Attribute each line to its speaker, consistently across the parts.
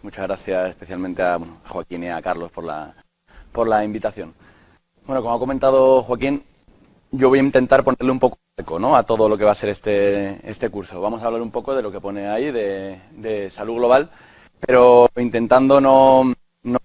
Speaker 1: Muchas gracias especialmente a Joaquín y a Carlos por la invitación. Bueno, como ha comentado Joaquín, yo voy a intentar ponerle un poco de eco, ¿no?, a todo lo que va a ser este curso. Vamos a hablar un poco de lo que pone ahí, de salud global, pero intentando no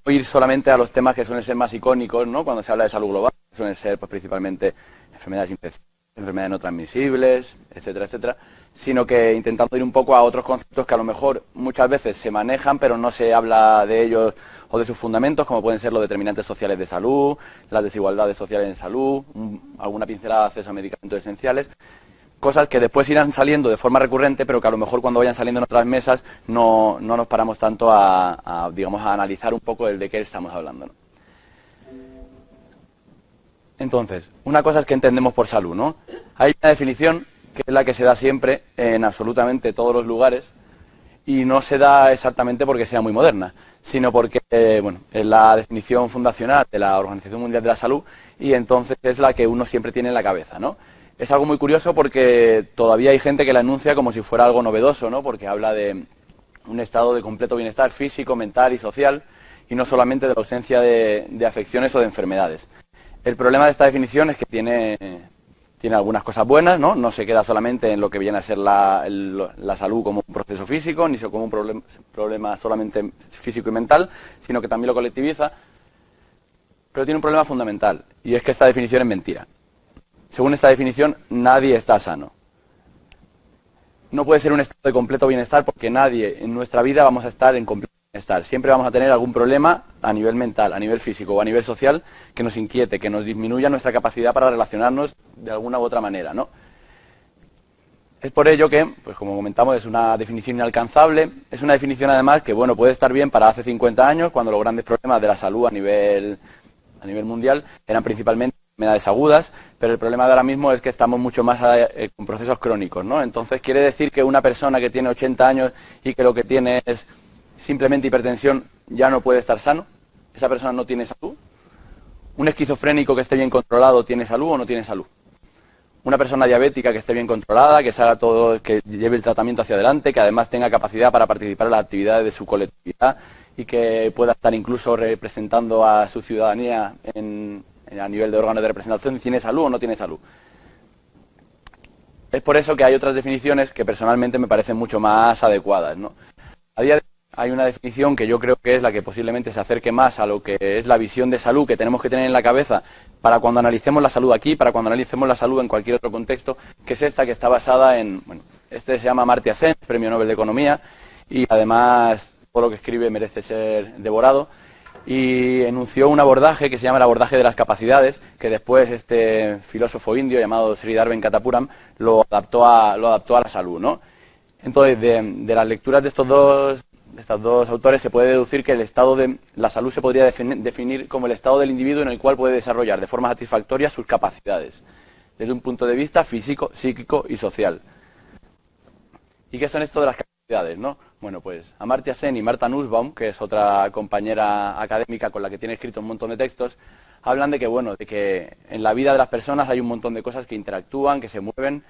Speaker 1: ir solamente a los temas que suelen ser más icónicos, ¿no?, cuando se habla de salud global, que suelen ser pues, principalmente enfermedades infecciosas, enfermedades no transmisibles, etcétera, etcétera, sino que intentando ir un poco a otros conceptos que a lo mejor muchas veces se manejan, pero no se habla de ellos o de sus fundamentos, como pueden ser los determinantes sociales de salud, las desigualdades sociales en salud, alguna pincelada de acceso a medicamentos esenciales, cosas que después irán saliendo de forma recurrente, pero que a lo mejor cuando vayan saliendo en otras mesas no nos paramos tanto a analizar un poco el de qué estamos hablando, ¿no? Entonces, una cosa es que entendemos por salud, ¿no? Hay una definición que es la que se da siempre en absolutamente todos los lugares y no se da exactamente porque sea muy moderna, sino porque, es la definición fundacional de la Organización Mundial de la Salud y entonces es la que uno siempre tiene en la cabeza, ¿no? Es algo muy curioso porque todavía hay gente que la enuncia como si fuera algo novedoso, ¿no? Porque habla de un estado de completo bienestar físico, mental y social y no solamente de la ausencia de afecciones o de enfermedades. El problema de esta definición es que tiene algunas cosas buenas, ¿no? No se queda solamente en lo que viene a ser la salud como un proceso físico, ni como un problema solamente físico y mental, sino que también lo colectiviza. Pero tiene un problema fundamental, y es que esta definición es mentira. Según esta definición, nadie está sano. No puede ser un estado de completo bienestar porque nadie en nuestra vida vamos a estar en completo bienestar. Siempre vamos a tener algún problema a nivel mental, a nivel físico o a nivel social que nos inquiete, que nos disminuya nuestra capacidad para relacionarnos de alguna u otra manera, ¿no? Es por ello que, pues como comentamos, es una definición inalcanzable, es una definición además que, puede estar bien para hace 50 años, cuando los grandes problemas de la salud a nivel mundial eran principalmente enfermedades agudas, pero el problema de ahora mismo es que estamos mucho más con procesos crónicos, ¿no? Entonces, ¿quiere decir que una persona que tiene 80 años y que lo que tiene es simplemente hipertensión ya no puede estar sano? ¿Esa persona no tiene salud? ¿Un esquizofrénico que esté bien controlado tiene salud o no tiene salud? Una persona diabética que esté bien controlada, que se haga todo, que lleve el tratamiento hacia adelante, que además tenga capacidad para participar en las actividades de su colectividad y que pueda estar incluso representando a su ciudadanía a nivel de órganos de representación, ¿tiene salud o no tiene salud? Es por eso que hay otras definiciones que personalmente me parecen mucho más adecuadas, ¿no? A día de hoy hay una definición que yo creo que es la que posiblemente se acerque más a lo que es la visión de salud que tenemos que tener en la cabeza para cuando analicemos la salud aquí, para cuando analicemos la salud en cualquier otro contexto, que es esta, que está basada en, este se llama Amartya Sen, Premio Nobel de Economía, y además todo lo que escribe merece ser devorado, y enunció un abordaje que se llama el abordaje de las capacidades, que después este filósofo indio llamado Sridhar Venkatapuram lo adaptó a la salud, ¿no? Entonces, de las lecturas de estos dos autores se puede deducir que el estado de la salud se podría definir como el estado del individuo en el cual puede desarrollar de forma satisfactoria sus capacidades, desde un punto de vista físico, psíquico y social. ¿Y qué son esto de las capacidades, no? Bueno, pues Amartya Sen y Martha Nussbaum, que es otra compañera académica con la que tiene escrito un montón de textos, hablan de que en la vida de las personas hay un montón de cosas que interactúan, que se mueven,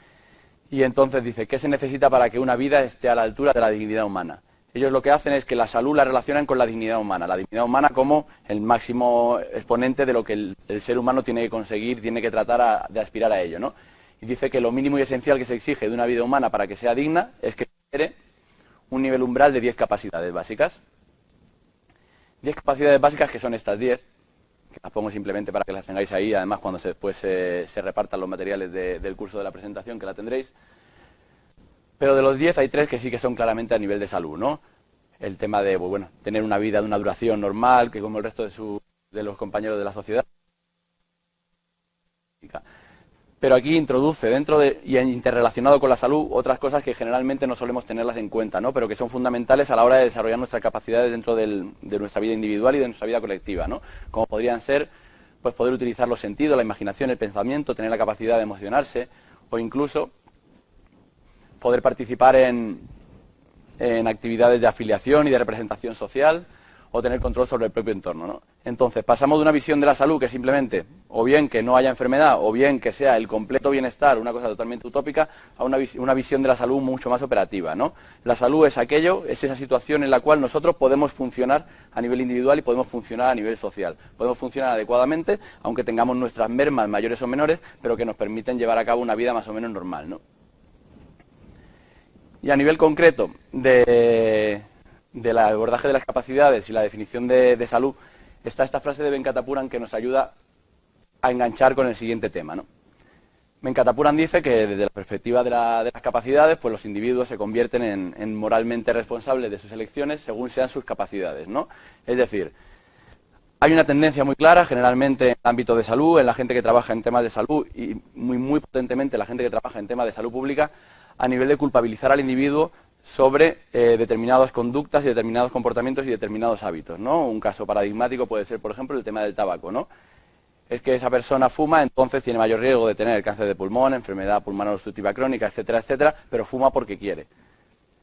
Speaker 1: y entonces dice, ¿qué se necesita para que una vida esté a la altura de la dignidad humana? Ellos lo que hacen es que la salud la relacionan con la dignidad humana como el máximo exponente de lo que el ser humano tiene que conseguir, tiene que tratar de aspirar a ello, ¿no? Y dice que lo mínimo y esencial que se exige de una vida humana para que sea digna es que requiere un nivel umbral de 10 capacidades básicas. 10 capacidades básicas que son estas 10, que las pongo simplemente para que las tengáis ahí, además cuando después se repartan los materiales del curso de la presentación, que la tendréis. Pero de los 10 hay 3 que sí que son claramente a nivel de salud, ¿no? El tema de, tener una vida de una duración normal, que como el resto de los compañeros de la sociedad. Pero aquí introduce y interrelacionado con la salud otras cosas que generalmente no solemos tenerlas en cuenta, ¿no? Pero que son fundamentales a la hora de desarrollar nuestras capacidades dentro de nuestra vida individual y de nuestra vida colectiva, ¿no? Como podrían ser, pues poder utilizar los sentidos, la imaginación, el pensamiento, tener la capacidad de emocionarse o incluso poder participar en actividades de afiliación y de representación social o tener control sobre el propio entorno, ¿no? Entonces, pasamos de una visión de la salud que simplemente, o bien que no haya enfermedad, o bien que sea el completo bienestar, una cosa totalmente utópica, a una visión de la salud mucho más operativa, ¿no? La salud es aquello, es esa situación en la cual nosotros podemos funcionar a nivel individual y podemos funcionar a nivel social. Podemos funcionar adecuadamente, aunque tengamos nuestras mermas mayores o menores, pero que nos permiten llevar a cabo una vida más o menos normal, ¿no? Y a nivel concreto del abordaje de las capacidades y la definición de salud, está esta frase de Venkatapuran que nos ayuda a enganchar con el siguiente tema, ¿no? Venkatapuran dice que desde la perspectiva de las capacidades, pues los individuos se convierten en moralmente responsables de sus elecciones según sean sus capacidades, ¿no? Es decir, hay una tendencia muy clara, generalmente en el ámbito de salud, en la gente que trabaja en temas de salud y muy potentemente la gente que trabaja en temas de salud pública, a nivel de culpabilizar al individuo sobre determinadas conductas y determinados comportamientos y determinados hábitos, ¿no? Un caso paradigmático puede ser, por ejemplo, el tema del tabaco, ¿no? Es que esa persona fuma, entonces tiene mayor riesgo de tener cáncer de pulmón, enfermedad pulmonar obstructiva crónica, etcétera, etcétera, pero fuma porque quiere.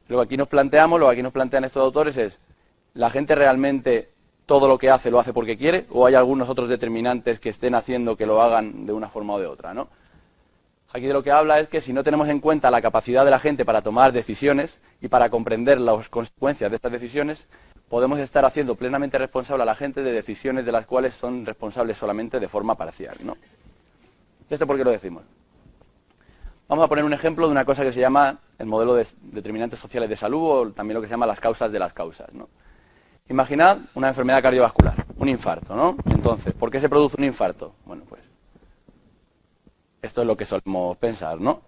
Speaker 1: Lo que aquí nos plantean estos autores es, ¿la gente realmente todo lo que hace lo hace porque quiere o hay algunos otros determinantes que estén haciendo que lo hagan de una forma o de otra, ¿no? Aquí de lo que habla es que si no tenemos en cuenta la capacidad de la gente para tomar decisiones y para comprender las consecuencias de estas decisiones, podemos estar haciendo plenamente responsable a la gente de decisiones de las cuales son responsables solamente de forma parcial, ¿no? ¿Esto por qué lo decimos? Vamos a poner un ejemplo de una cosa que se llama el modelo de determinantes sociales de salud o también lo que se llama las causas de las causas, ¿no? Imaginad una enfermedad cardiovascular, un infarto, ¿no? Entonces, ¿por qué se produce un infarto? Bueno, pues esto es lo que solemos pensar, ¿no?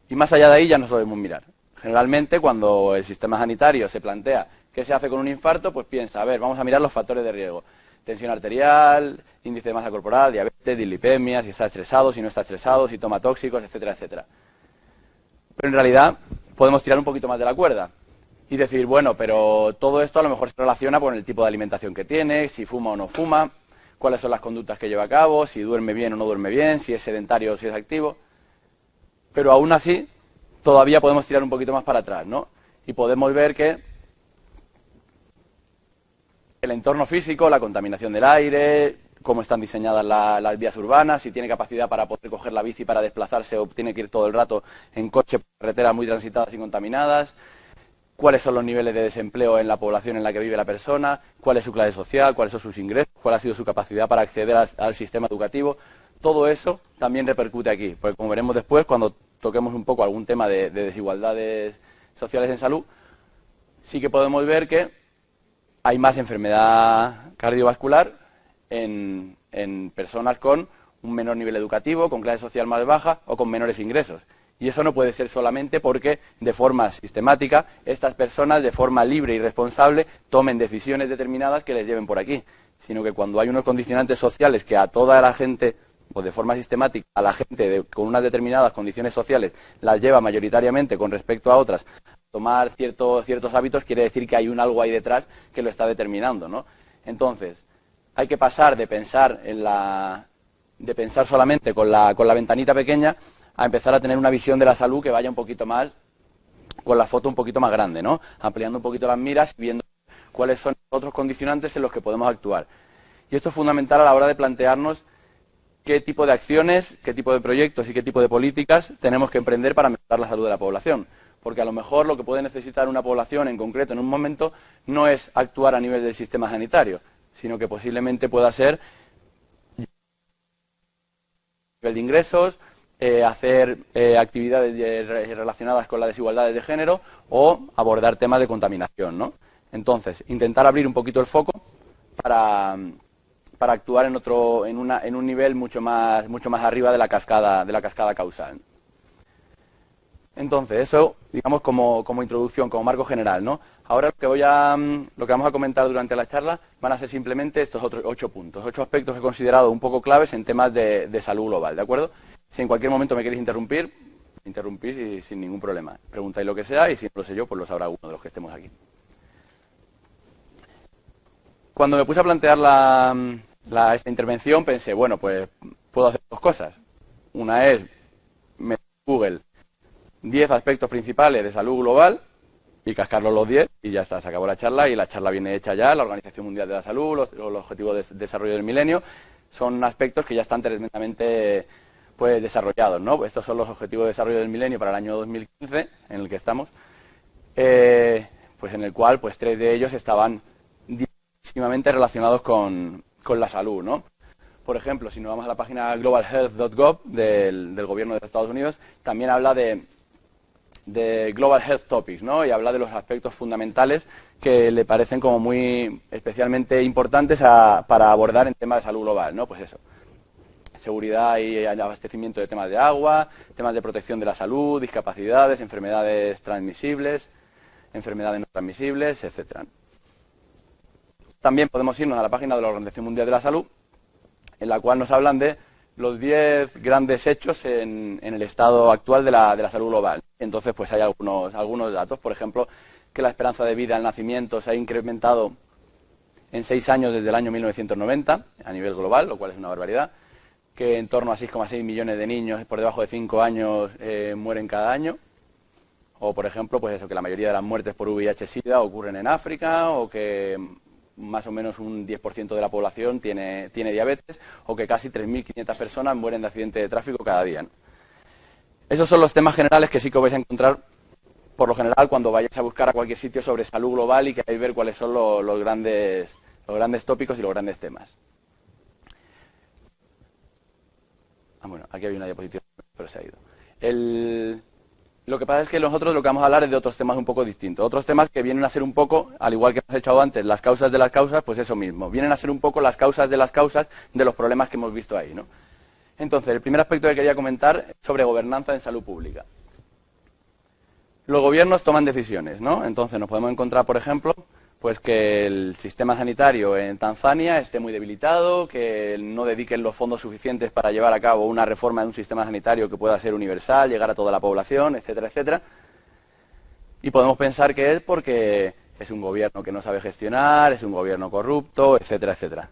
Speaker 1: Y más allá de ahí ya no solemos mirar. Generalmente, cuando el sistema sanitario se plantea qué se hace con un infarto, pues piensa, a ver, vamos a mirar los factores de riesgo. Tensión arterial, índice de masa corporal, diabetes, dislipemia, si está estresado, si no está estresado, si toma tóxicos, etcétera, etcétera. Pero en realidad podemos tirar un poquito más de la cuerda y decir, bueno, pero todo esto a lo mejor se relaciona con el tipo de alimentación que tiene, si fuma o no fuma, cuáles son las conductas que lleva a cabo, si duerme bien o no duerme bien, si es sedentario o si es activo. Pero aún así, todavía podemos tirar un poquito más para atrás, ¿no? Y podemos ver que el entorno físico, la contaminación del aire, cómo están diseñadas las vías urbanas, si tiene capacidad para poder coger la bici para desplazarse o tiene que ir todo el rato en coche por carreteras muy transitadas y contaminadas, cuáles son los niveles de desempleo en la población en la que vive la persona, cuál es su clase social, cuáles son sus ingresos, cuál ha sido su capacidad para acceder al sistema educativo. Todo eso también repercute aquí, porque como veremos después, cuando toquemos un poco algún tema de desigualdades sociales en salud, sí que podemos ver que hay más enfermedad cardiovascular en personas con un menor nivel educativo, con clase social más baja o con menores ingresos. Y eso no puede ser solamente porque de forma sistemática estas personas de forma libre y responsable tomen decisiones determinadas que les lleven por aquí, sino que cuando hay unos condicionantes sociales que a toda la gente, o de forma sistemática, a la gente con unas determinadas condiciones sociales las lleva mayoritariamente con respecto a otras a tomar ciertos hábitos, quiere decir que hay un algo ahí detrás que lo está determinando, ¿no? Entonces, hay que pasar de pensar solamente con la ventanita pequeña a empezar a tener una visión de la salud que vaya un poquito más, con la foto un poquito más grande, ¿no? Ampliando un poquito las miras y viendo cuáles son otros condicionantes en los que podemos actuar. Y esto es fundamental a la hora de plantearnos qué tipo de acciones, qué tipo de proyectos y qué tipo de políticas tenemos que emprender para mejorar la salud de la población. Porque a lo mejor lo que puede necesitar una población en concreto en un momento no es actuar a nivel del sistema sanitario, sino que posiblemente pueda ser a nivel de ingresos, hacer actividades relacionadas con las desigualdades de género o abordar temas de contaminación, ¿no? Entonces, intentar abrir un poquito el foco para actuar en un nivel mucho más arriba de la cascada causal. Entonces, eso, digamos, como introducción, como marco general, ¿no? Ahora lo que vamos a comentar durante la charla van a ser simplemente estos otros 8 puntos, 8 aspectos que he considerado un poco claves en temas de salud global, ¿de acuerdo? Si en cualquier momento me queréis interrumpís y sin ningún problema. Preguntáis lo que sea y si no lo sé yo, pues lo sabrá uno de los que estemos aquí. Cuando me puse a plantear esta intervención pensé, bueno, pues puedo hacer 2 cosas. Una es meter en Google 10 aspectos principales de salud global y cascarlos los 10 y ya está, se acabó la charla y la charla viene hecha ya. La Organización Mundial de la Salud, los Objetivos de Desarrollo del Milenio, son aspectos que ya están tremendamente pues desarrollados, ¿no? Estos son los Objetivos de Desarrollo del Milenio para el año 2015, en el que estamos, pues en el cual pues 3 de ellos estaban directamente relacionados con la salud, ¿no? Por ejemplo, si nos vamos a la página globalhealth.gov del gobierno de Estados Unidos, también habla de Global Health Topics, ¿no? Y habla de los aspectos fundamentales que le parecen como muy especialmente importantes para abordar en temas de salud global, ¿no? Pues eso, seguridad y abastecimiento de temas de agua, temas de protección de la salud, discapacidades, enfermedades transmisibles, enfermedades no transmisibles, etcétera. También podemos irnos a la página de la Organización Mundial de la Salud, en la cual nos hablan de los 10 grandes hechos en el estado actual de la salud global. Entonces, pues hay algunos datos. Por ejemplo, que la esperanza de vida al nacimiento se ha incrementado en 6 años desde el año 1990 a nivel global, lo cual es una barbaridad. Que en torno a 6,6 millones de niños por debajo de 5 años mueren cada año. O, por ejemplo, pues eso, que la mayoría de las muertes por VIH-Sida ocurren en África, o que más o menos un 10% de la población tiene diabetes, o que casi 3.500 personas mueren de accidentes de tráfico cada día, ¿no? Esos son los temas generales que sí que vais a encontrar, por lo general, cuando vayáis a buscar a cualquier sitio sobre salud global y queráis ver cuáles son los grandes tópicos y los grandes temas. Bueno, aquí había una diapositiva, pero se ha ido. Lo que pasa es que nosotros lo que vamos a hablar es de otros temas un poco distintos. Otros temas que vienen a ser un poco, al igual que hemos echado antes, las causas de las causas, pues eso mismo. Vienen a ser un poco las causas de las causas de los problemas que hemos visto ahí, ¿no? Entonces, el primer aspecto que quería comentar es sobre gobernanza en salud pública. Los gobiernos toman decisiones, ¿no? Entonces nos podemos encontrar, por ejemplo, pues que el sistema sanitario en Tanzania esté muy debilitado, que no dediquen los fondos suficientes para llevar a cabo una reforma de un sistema sanitario que pueda ser universal, llegar a toda la población, etcétera, etcétera. Y podemos pensar que es porque es un gobierno que no sabe gestionar, es un gobierno corrupto, etcétera, etcétera.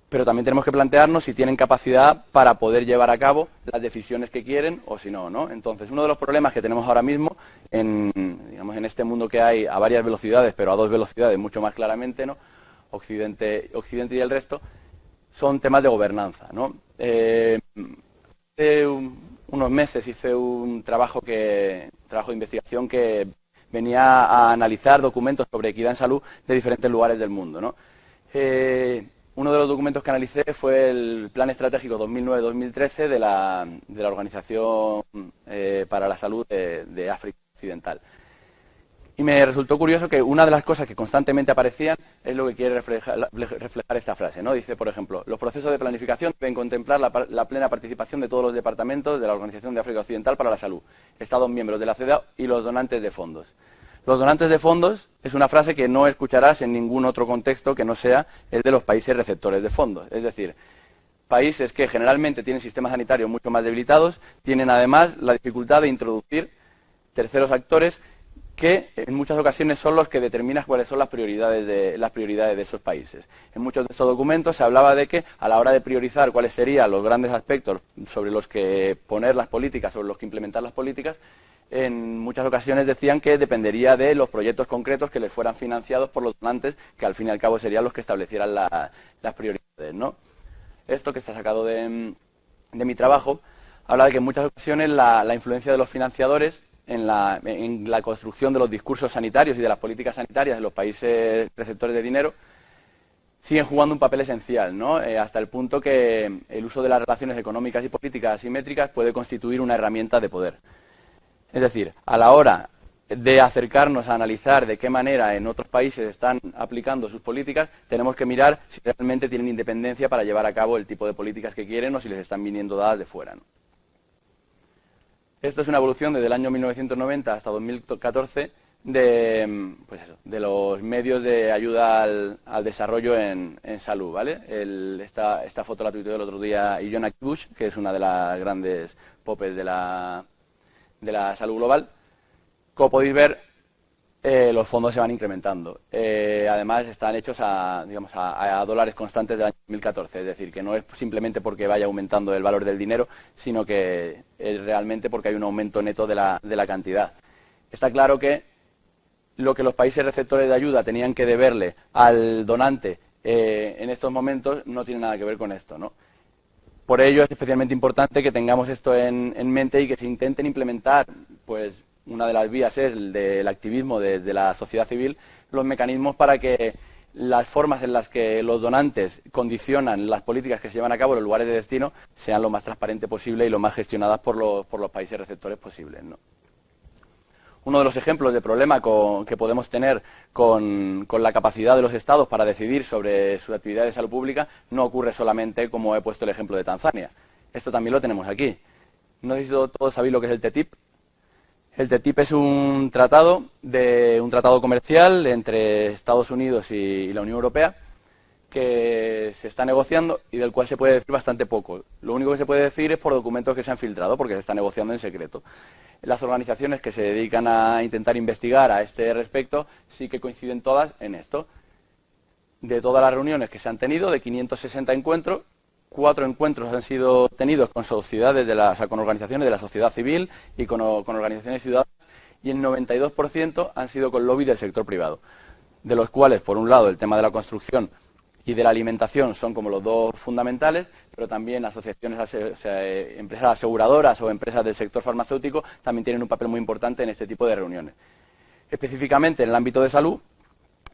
Speaker 1: Pero también tenemos que plantearnos si tienen capacidad para poder llevar a cabo las decisiones que quieren o si no, ¿no? Entonces, uno de los problemas que tenemos ahora mismo en este mundo que hay a varias velocidades, pero a 2 velocidades mucho más claramente, ¿no? Occidente y el resto, son temas de gobernanza, ¿no? Hace unos meses hice un trabajo de investigación que venía a analizar documentos sobre equidad en salud de diferentes lugares del mundo, ¿no? Uno de los documentos que analicé fue el Plan Estratégico 2009-2013 de la Organización para la Salud de África Occidental. Y me resultó curioso que una de las cosas que constantemente aparecían es lo que quiere reflejar esta frase, ¿no? Dice, por ejemplo, los procesos de planificación deben contemplar la plena participación de todos los departamentos de la Organización de África Occidental para la Salud, Estados miembros de la CEDAW y los donantes de fondos. Los donantes de fondos es una frase que no escucharás en ningún otro contexto que no sea el de los países receptores de fondos. Es decir, países que generalmente tienen sistemas sanitarios mucho más debilitados, tienen además la dificultad de introducir terceros actores que en muchas ocasiones son los que determinan cuáles son las prioridades de esos países. En muchos de estos documentos se hablaba de que a la hora de priorizar cuáles serían los grandes aspectos sobre los que poner las políticas, sobre los que implementar las políticas, en muchas ocasiones decían que dependería de los proyectos concretos que les fueran financiados por los donantes, que al fin y al cabo serían los que establecieran las prioridades, ¿no? Esto que está sacado de mi trabajo habla de que en muchas ocasiones la influencia de los financiadores en la construcción de los discursos sanitarios y de las políticas sanitarias en los países receptores de dinero siguen jugando un papel esencial, ¿no? Hasta el punto que el uso de las relaciones económicas y políticas asimétricas puede constituir una herramienta de poder. Es decir, a la hora de acercarnos a analizar de qué manera en otros países están aplicando sus políticas, tenemos que mirar si realmente tienen independencia para llevar a cabo el tipo de políticas que quieren o si les están viniendo dadas de fuera, ¿no? Esto es una evolución desde el año 1990 hasta 2014 de los medios de ayuda al desarrollo en salud, ¿vale? Esta foto la tuiteó el otro día Ioana Bush, que es una de las grandes popes de la salud global. Como podéis ver, los fondos se van incrementando. Además, están hechos a dólares constantes del año 2014. Es decir, que no es simplemente porque vaya aumentando el valor del dinero, sino que es realmente porque hay un aumento neto de la cantidad. Está claro que lo que los países receptores de ayuda tenían que deberle al donante en estos momentos no tiene nada que ver con esto, ¿no? Por ello es especialmente importante que tengamos esto en mente y que se intenten implementar, pues una de las vías es el del activismo desde la sociedad civil, los mecanismos para que las formas en las que los donantes condicionan las políticas que se llevan a cabo en los lugares de destino sean lo más transparente posible y lo más gestionadas por los países receptores posibles, ¿no? Uno de los ejemplos de problema que podemos tener con la capacidad de los Estados para decidir sobre sus actividades de salud pública no ocurre solamente, como he puesto el ejemplo de Tanzania. Esto también lo tenemos aquí. No sé si todos sabéis lo que es el TTIP. El TTIP es un tratado comercial entre Estados Unidos y la Unión Europea que se está negociando y del cual se puede decir bastante poco. Lo único que se puede decir es por documentos que se han filtrado, porque se está negociando en secreto. Las organizaciones que se dedican a intentar investigar a este respecto sí que coinciden todas en esto. De todas las reuniones que se han tenido, de 560 encuentros, 4 encuentros han sido tenidos con sociedades, con organizaciones de la sociedad civil y con organizaciones ciudadanas, y el 92% han sido con lobby del sector privado, de los cuales, por un lado, el tema de la construcción y de la alimentación son como los dos fundamentales, pero también asociaciones, empresas aseguradoras o empresas del sector farmacéutico también tienen un papel muy importante en este tipo de reuniones. Específicamente en el ámbito de salud,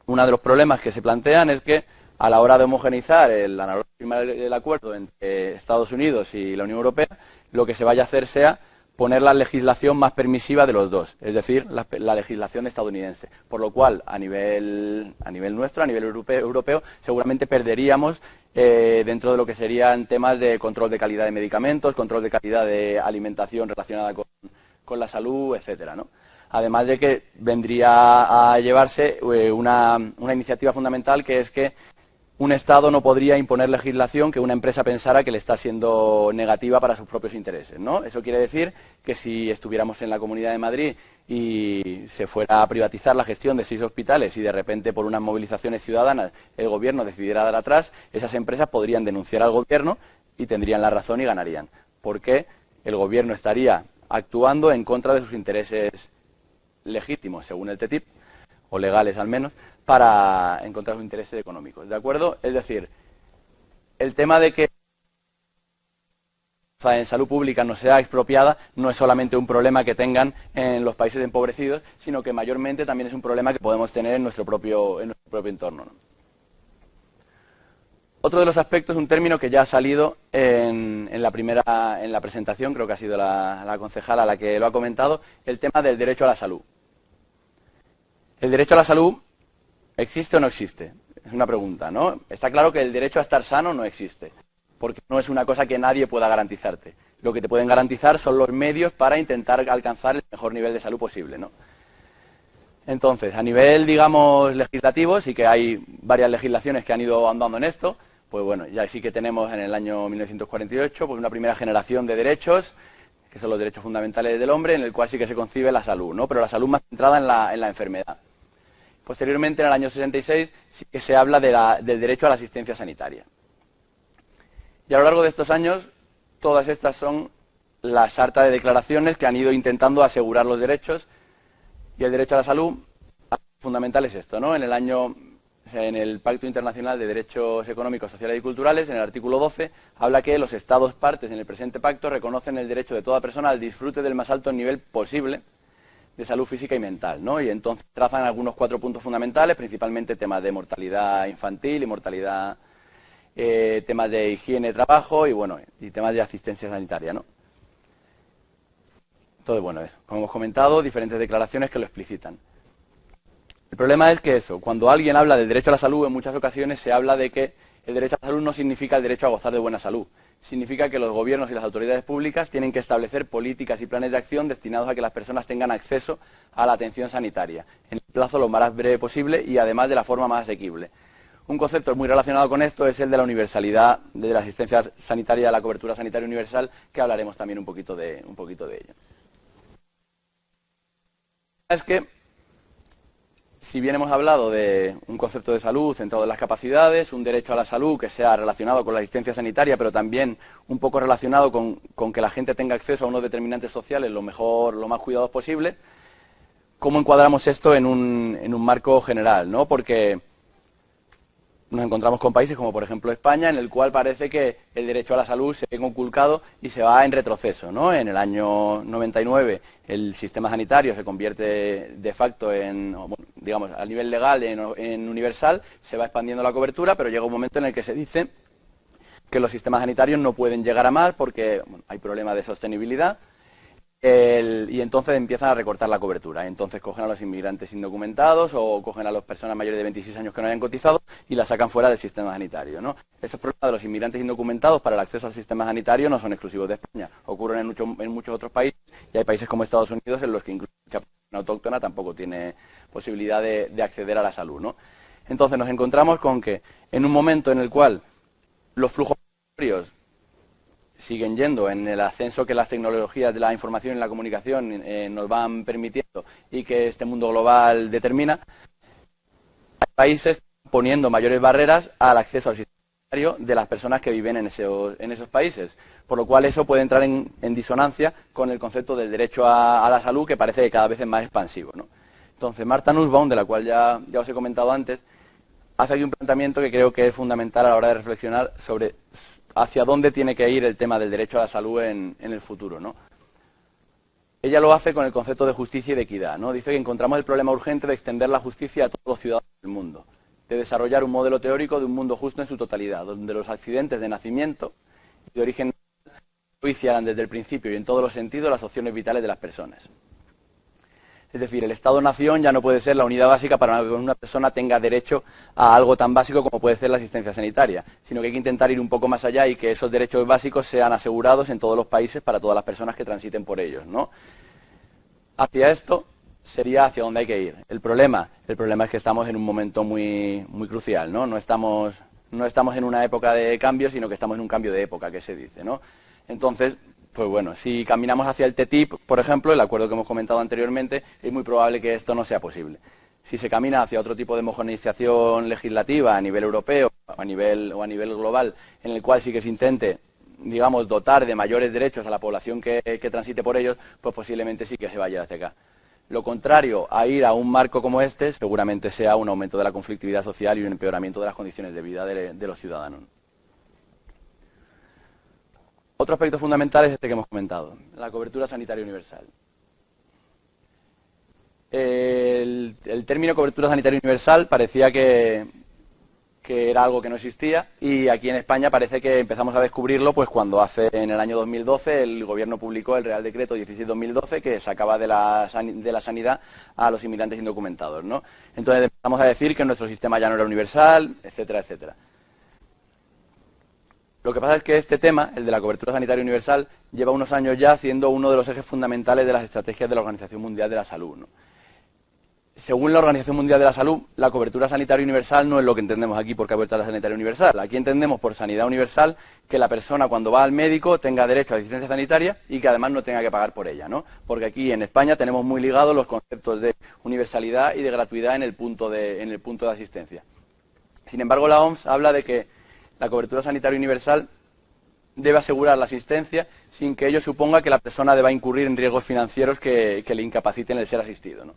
Speaker 1: uno de los problemas que se plantean es que a la hora de homogeneizar el acuerdo entre Estados Unidos y la Unión Europea, lo que se vaya a hacer sea poner la legislación más permisiva de los dos, es decir, la legislación estadounidense. Por lo cual, a nivel nuestro, a nivel europeo, seguramente perderíamos dentro de lo que serían temas de control de calidad de medicamentos, control de calidad de alimentación relacionada con la salud, etcétera, ¿no? Además de que vendría a llevarse una iniciativa fundamental, que es que un Estado no podría imponer legislación que una empresa pensara que le está siendo negativa para sus propios intereses, ¿no? Eso quiere decir que si estuviéramos en la Comunidad de Madrid y se fuera a privatizar la gestión de 6 hospitales y de repente por unas movilizaciones ciudadanas el Gobierno decidiera dar atrás, esas empresas podrían denunciar al Gobierno y tendrían la razón y ganarían, porque el Gobierno estaría actuando en contra de sus intereses legítimos, según el TTIP, o legales al menos, para encontrar sus intereses económicos, ¿de acuerdo? Es decir, el tema de que en salud pública no sea expropiada no es solamente un problema que tengan en los países empobrecidos, sino que mayormente también es un problema que podemos tener en nuestro propio entorno, ¿no? Otro de los aspectos, un término que ya ha salido en la presentación, creo que ha sido la concejala la que lo ha comentado, el tema del derecho a la salud. ¿El derecho a la salud existe o no existe? Es una pregunta, ¿no? Está claro que el derecho a estar sano no existe, porque no es una cosa que nadie pueda garantizarte. Lo que te pueden garantizar son los medios para intentar alcanzar el mejor nivel de salud posible, ¿no? Entonces, a nivel, digamos, legislativo, sí que hay varias legislaciones que han ido andando en esto. Pues bueno, ya sí que tenemos en el año 1948 pues una primera generación de derechos, que son los derechos fundamentales del hombre, en el cual sí que se concibe la salud, ¿no? Pero la salud más centrada en la enfermedad. Posteriormente, en el año 66, sí que se habla del derecho a la asistencia sanitaria. Y a lo largo de estos años, todas estas son la sarta de declaraciones que han ido intentando asegurar los derechos. Y el derecho a la salud fundamental es esto, ¿no? En el Pacto Internacional de Derechos Económicos, Sociales y Culturales, en el artículo 12, habla que los Estados partes en el presente pacto reconocen el derecho de toda persona al disfrute del más alto nivel posible de salud física y mental, ¿no? Y entonces trazan algunos 4 puntos fundamentales, principalmente temas de mortalidad infantil y mortalidad, temas de higiene de trabajo y, bueno, y temas de asistencia sanitaria, ¿no? Entonces, bueno, eso, como hemos comentado, diferentes declaraciones que lo explicitan. El problema es que cuando alguien habla del derecho a la salud, en muchas ocasiones se habla de que el derecho a la salud no significa el derecho a gozar de buena salud. Significa que los gobiernos y las autoridades públicas tienen que establecer políticas y planes de acción destinados a que las personas tengan acceso a la atención sanitaria, en el plazo lo más breve posible y además de la forma más asequible. Un concepto muy relacionado con esto es el de la universalidad de la asistencia sanitaria, de la cobertura sanitaria universal, que hablaremos también un poquito de ello. Es que, si bien hemos hablado de un concepto de salud centrado en las capacidades, un derecho a la salud que sea relacionado con la asistencia sanitaria, pero también un poco relacionado con que la gente tenga acceso a unos determinantes sociales lo más cuidados posible, cómo encuadramos esto en un marco general, ¿no? Porque nos encontramos con países como, por ejemplo, España, en el cual parece que el derecho a la salud se ve conculcado y se va en retroceso, ¿no? En el año 99 el sistema sanitario se convierte de facto en, digamos, a nivel legal en universal, se va expandiendo la cobertura, pero llega un momento en el que se dice que los sistemas sanitarios no pueden llegar a más porque hay problemas de sostenibilidad. Y entonces empiezan a recortar la cobertura. Entonces cogen a los inmigrantes indocumentados o cogen a las personas mayores de 26 años que no hayan cotizado y las sacan fuera del sistema sanitario, ¿no? Esos problemas de los inmigrantes indocumentados para el acceso al sistema sanitario no son exclusivos de España. Ocurren en muchos otros países y hay países como Estados Unidos en los que incluso la población autóctona tampoco tiene posibilidad de acceder a la salud, ¿no? Entonces nos encontramos con que en un momento en el cual los flujos migratorios siguen yendo en el ascenso que las tecnologías de la información y la comunicación nos van permitiendo y que este mundo global determina, hay países poniendo mayores barreras al acceso al sistema sanitario de las personas que viven en esos países, por lo cual eso puede entrar en disonancia con el concepto del derecho a la salud, que parece que cada vez es más expansivo, ¿no? Entonces, Martha Nussbaum, de la cual ya os he comentado antes, hace aquí un planteamiento que creo que es fundamental a la hora de reflexionar sobre hacia dónde tiene que ir el tema del derecho a la salud en el futuro, ¿no? Ella lo hace con el concepto de justicia y de equidad, ¿no? Dice que encontramos el problema urgente de extender la justicia a todos los ciudadanos del mundo, de desarrollar un modelo teórico de un mundo justo en su totalidad, donde los accidentes de nacimiento y de origen enjuiciaran desde el principio y en todos los sentidos las opciones vitales de las personas. Es decir, el Estado-nación ya no puede ser la unidad básica para que una persona tenga derecho a algo tan básico como puede ser la asistencia sanitaria, sino que hay que intentar ir un poco más allá y que esos derechos básicos sean asegurados en todos los países para todas las personas que transiten por ellos, ¿no? Hacia esto sería hacia donde hay que ir. El problema es que estamos en un momento muy crucial, ¿no? No estamos en una época de cambio, sino que estamos en un cambio de época, que se dice, ¿no? Entonces, pues bueno, si caminamos hacia el TTIP, por ejemplo, el acuerdo que hemos comentado anteriormente, es muy probable que esto no sea posible. Si se camina hacia otro tipo de homogeneización legislativa a nivel europeo o a nivel global, en el cual sí que se intente, digamos, dotar de mayores derechos a la población que transite por ellos, pues posiblemente sí que se vaya hacia acá. Lo contrario a ir a un marco como este, seguramente sea un aumento de la conflictividad social y un empeoramiento de las condiciones de vida de los ciudadanos. Otro aspecto fundamental es este que hemos comentado, la cobertura sanitaria universal. El término cobertura sanitaria universal parecía que era algo que no existía y aquí en España parece que empezamos a descubrirlo pues cuando en el año 2012 el Gobierno publicó el Real Decreto 16/2012 que sacaba de la sanidad a los inmigrantes indocumentados, ¿no? Entonces empezamos a decir que nuestro sistema ya no era universal, etcétera, etcétera. Lo que pasa es que este tema, el de la cobertura sanitaria universal, lleva unos años ya siendo uno de los ejes fundamentales de las estrategias de la Organización Mundial de la Salud, ¿no? Según la Organización Mundial de la Salud, la cobertura sanitaria universal no es lo que entendemos aquí por cobertura sanitaria universal. Aquí entendemos por sanidad universal que la persona cuando va al médico tenga derecho a asistencia sanitaria y que además no tenga que pagar por ella, ¿no? Porque aquí en España tenemos muy ligados los conceptos de universalidad y de gratuidad en el punto de asistencia. Sin embargo, la OMS habla de que la cobertura sanitaria universal debe asegurar la asistencia sin que ello suponga que la persona deba incurrir en riesgos financieros que le incapaciten el ser asistido, ¿no?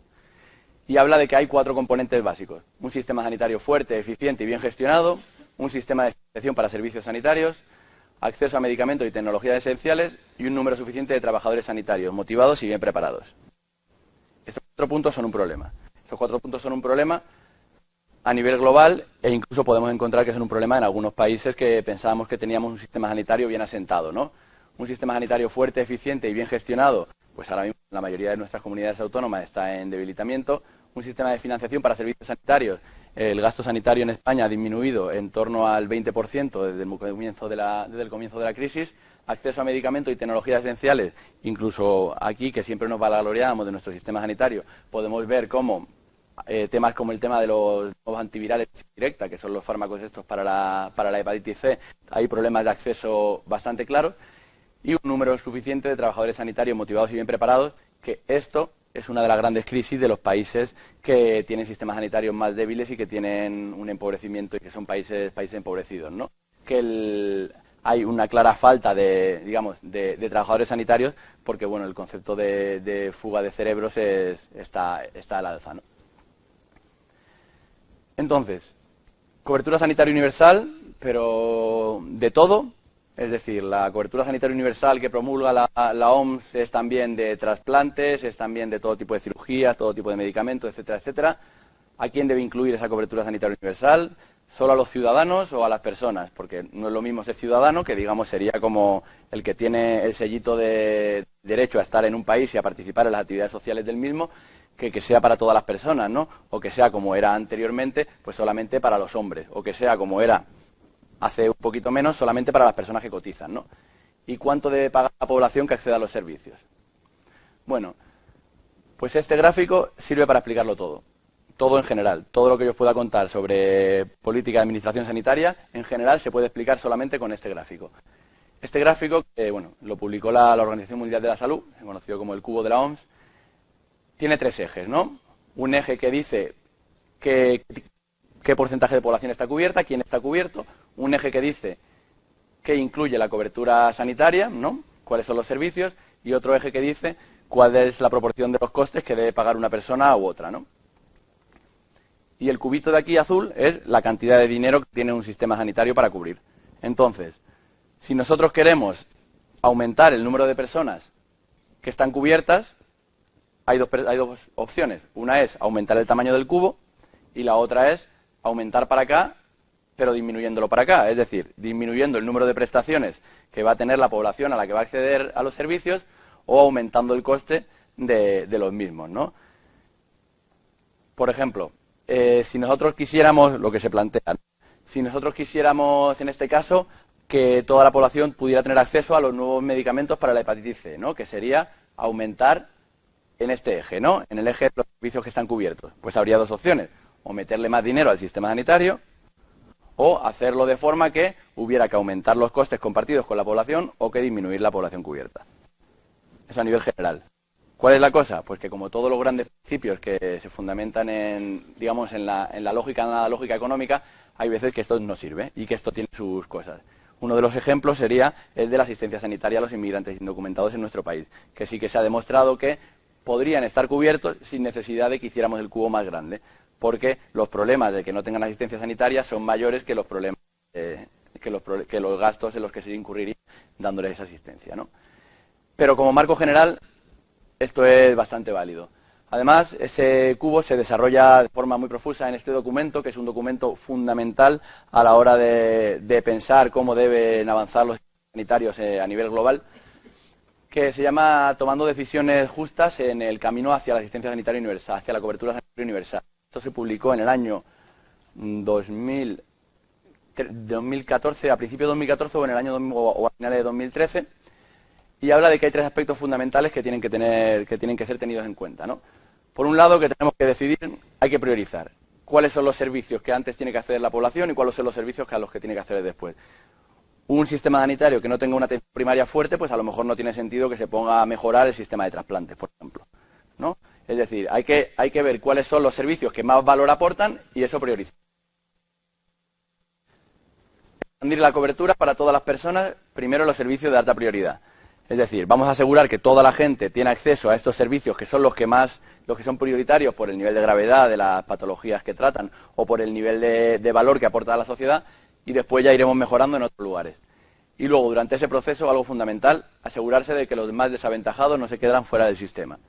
Speaker 1: Y habla de que hay 4 componentes básicos: un sistema sanitario fuerte, eficiente y bien gestionado, un sistema de financiación para servicios sanitarios, acceso a medicamentos y tecnologías esenciales y un número suficiente de trabajadores sanitarios motivados y bien preparados. Estos 4 puntos son un problema. Estos 4 puntos son un problema a nivel global e incluso podemos encontrar que son un problema en algunos países que pensábamos que teníamos un sistema sanitario bien asentado, ¿no? Un sistema sanitario fuerte, eficiente y bien gestionado, pues ahora mismo la mayoría de nuestras comunidades autónomas está en debilitamiento. Un sistema de financiación para servicios sanitarios, el gasto sanitario en España ha disminuido en torno al 20% desde el comienzo de la crisis. Acceso a medicamentos y tecnologías esenciales, incluso aquí, que siempre nos vanagloriamos de nuestro sistema sanitario, podemos ver cómo temas como el tema de los nuevos antivirales directa, que son los fármacos estos para la hepatitis C, hay problemas de acceso bastante claros y un número suficiente de trabajadores sanitarios motivados y bien preparados, que esto es una de las grandes crisis de los países que tienen sistemas sanitarios más débiles y que tienen un empobrecimiento y que son países empobrecidos, ¿no? Que hay una clara falta de, digamos, de trabajadores sanitarios, porque bueno, el concepto de fuga de cerebros está al alza, ¿no? Entonces, cobertura sanitaria universal, pero de todo, es decir, la cobertura sanitaria universal que promulga la OMS es también de trasplantes, es también de todo tipo de cirugías, todo tipo de medicamentos, etcétera, etcétera. ¿A quién debe incluir esa cobertura sanitaria universal? ¿Solo a los ciudadanos o a las personas? Porque no es lo mismo ser ciudadano, que digamos sería como el que tiene el sellito de derecho a estar en un país y a participar en las actividades sociales del mismo, que sea para todas las personas, ¿no? O que sea como era anteriormente, pues solamente para los hombres, o que sea como era hace un poquito menos, solamente para las personas que cotizan, ¿no? ¿Y cuánto debe pagar la población que acceda a los servicios? Bueno, pues este gráfico sirve para explicarlo todo. Todo en general, todo lo que yo os pueda contar sobre política de administración sanitaria, en general se puede explicar solamente con este gráfico. Este gráfico, bueno, lo publicó la Organización Mundial de la Salud, conocido como el cubo de la OMS, tiene 3 ejes, ¿no? Un eje que dice qué porcentaje de población está cubierta, quién está cubierto. Un eje que dice qué incluye la cobertura sanitaria, ¿no? Cuáles son los servicios. Y otro eje que dice cuál es la proporción de los costes que debe pagar una persona u otra, ¿no? Y el cubito de aquí azul es la cantidad de dinero que tiene un sistema sanitario para cubrir. Entonces, si nosotros queremos aumentar el número de personas que están cubiertas, hay dos opciones. Una es aumentar el tamaño del cubo y la otra es aumentar para acá, pero disminuyéndolo para acá. Es decir, disminuyendo el número de prestaciones que va a tener la población a la que va a acceder a los servicios o aumentando el coste de los mismos, ¿no? Por ejemplo, si nosotros quisiéramos, lo que se plantea, si nosotros quisiéramos en este caso que toda la población pudiera tener acceso a los nuevos medicamentos para la hepatitis C, ¿no? Que sería aumentar en este eje, ¿no? En el eje de los servicios que están cubiertos. Pues habría 2 opciones, o meterle más dinero al sistema sanitario o hacerlo de forma que hubiera que aumentar los costes compartidos con la población o que disminuir la población cubierta. Eso a nivel general. ¿Cuál es la cosa? Pues que como todos los grandes principios que se fundamentan en, digamos, en la lógica económica, hay veces que esto no sirve y que esto tiene sus cosas. Uno de los ejemplos sería el de la asistencia sanitaria a los inmigrantes indocumentados en nuestro país, que sí que se ha demostrado que podrían estar cubiertos sin necesidad de que hiciéramos el cubo más grande, porque los problemas de que no tengan asistencia sanitaria son mayores que los problemas que los gastos en los que se incurriría dándoles esa asistencia, ¿no? Pero como marco general, esto es bastante válido. Además, ese cubo se desarrolla de forma muy profusa en este documento, que es un documento fundamental a la hora de pensar cómo deben avanzar los sanitarios a nivel global, que se llama Tomando decisiones justas en el camino hacia la asistencia sanitaria universal, hacia la cobertura sanitaria universal. Esto se publicó en el año 2014, a principios de 2014 o en el año o a finales de 2013, y habla de que hay 3 aspectos fundamentales que tienen que ser tenidos en cuenta, ¿no? Por un lado, que tenemos que decidir, hay que priorizar cuáles son los servicios que antes tiene que acceder la población y cuáles son los servicios a los que tiene que acceder después. Un sistema sanitario que no tenga una atención primaria fuerte, pues a lo mejor no tiene sentido que se ponga a mejorar el sistema de trasplantes, por ejemplo, ¿no? Es decir, hay que ver cuáles son los servicios que más valor aportan y eso priorizar. Expandir la cobertura para todas las personas, primero los servicios de alta prioridad. Es decir, vamos a asegurar que toda la gente tiene acceso a estos servicios que son los que son prioritarios por el nivel de gravedad de las patologías que tratan o por el nivel de valor que aporta a la sociedad, y después ya iremos mejorando en otros lugares. Y luego, durante ese proceso, algo fundamental, asegurarse de que los más desaventajados no se quedarán fuera del sistema.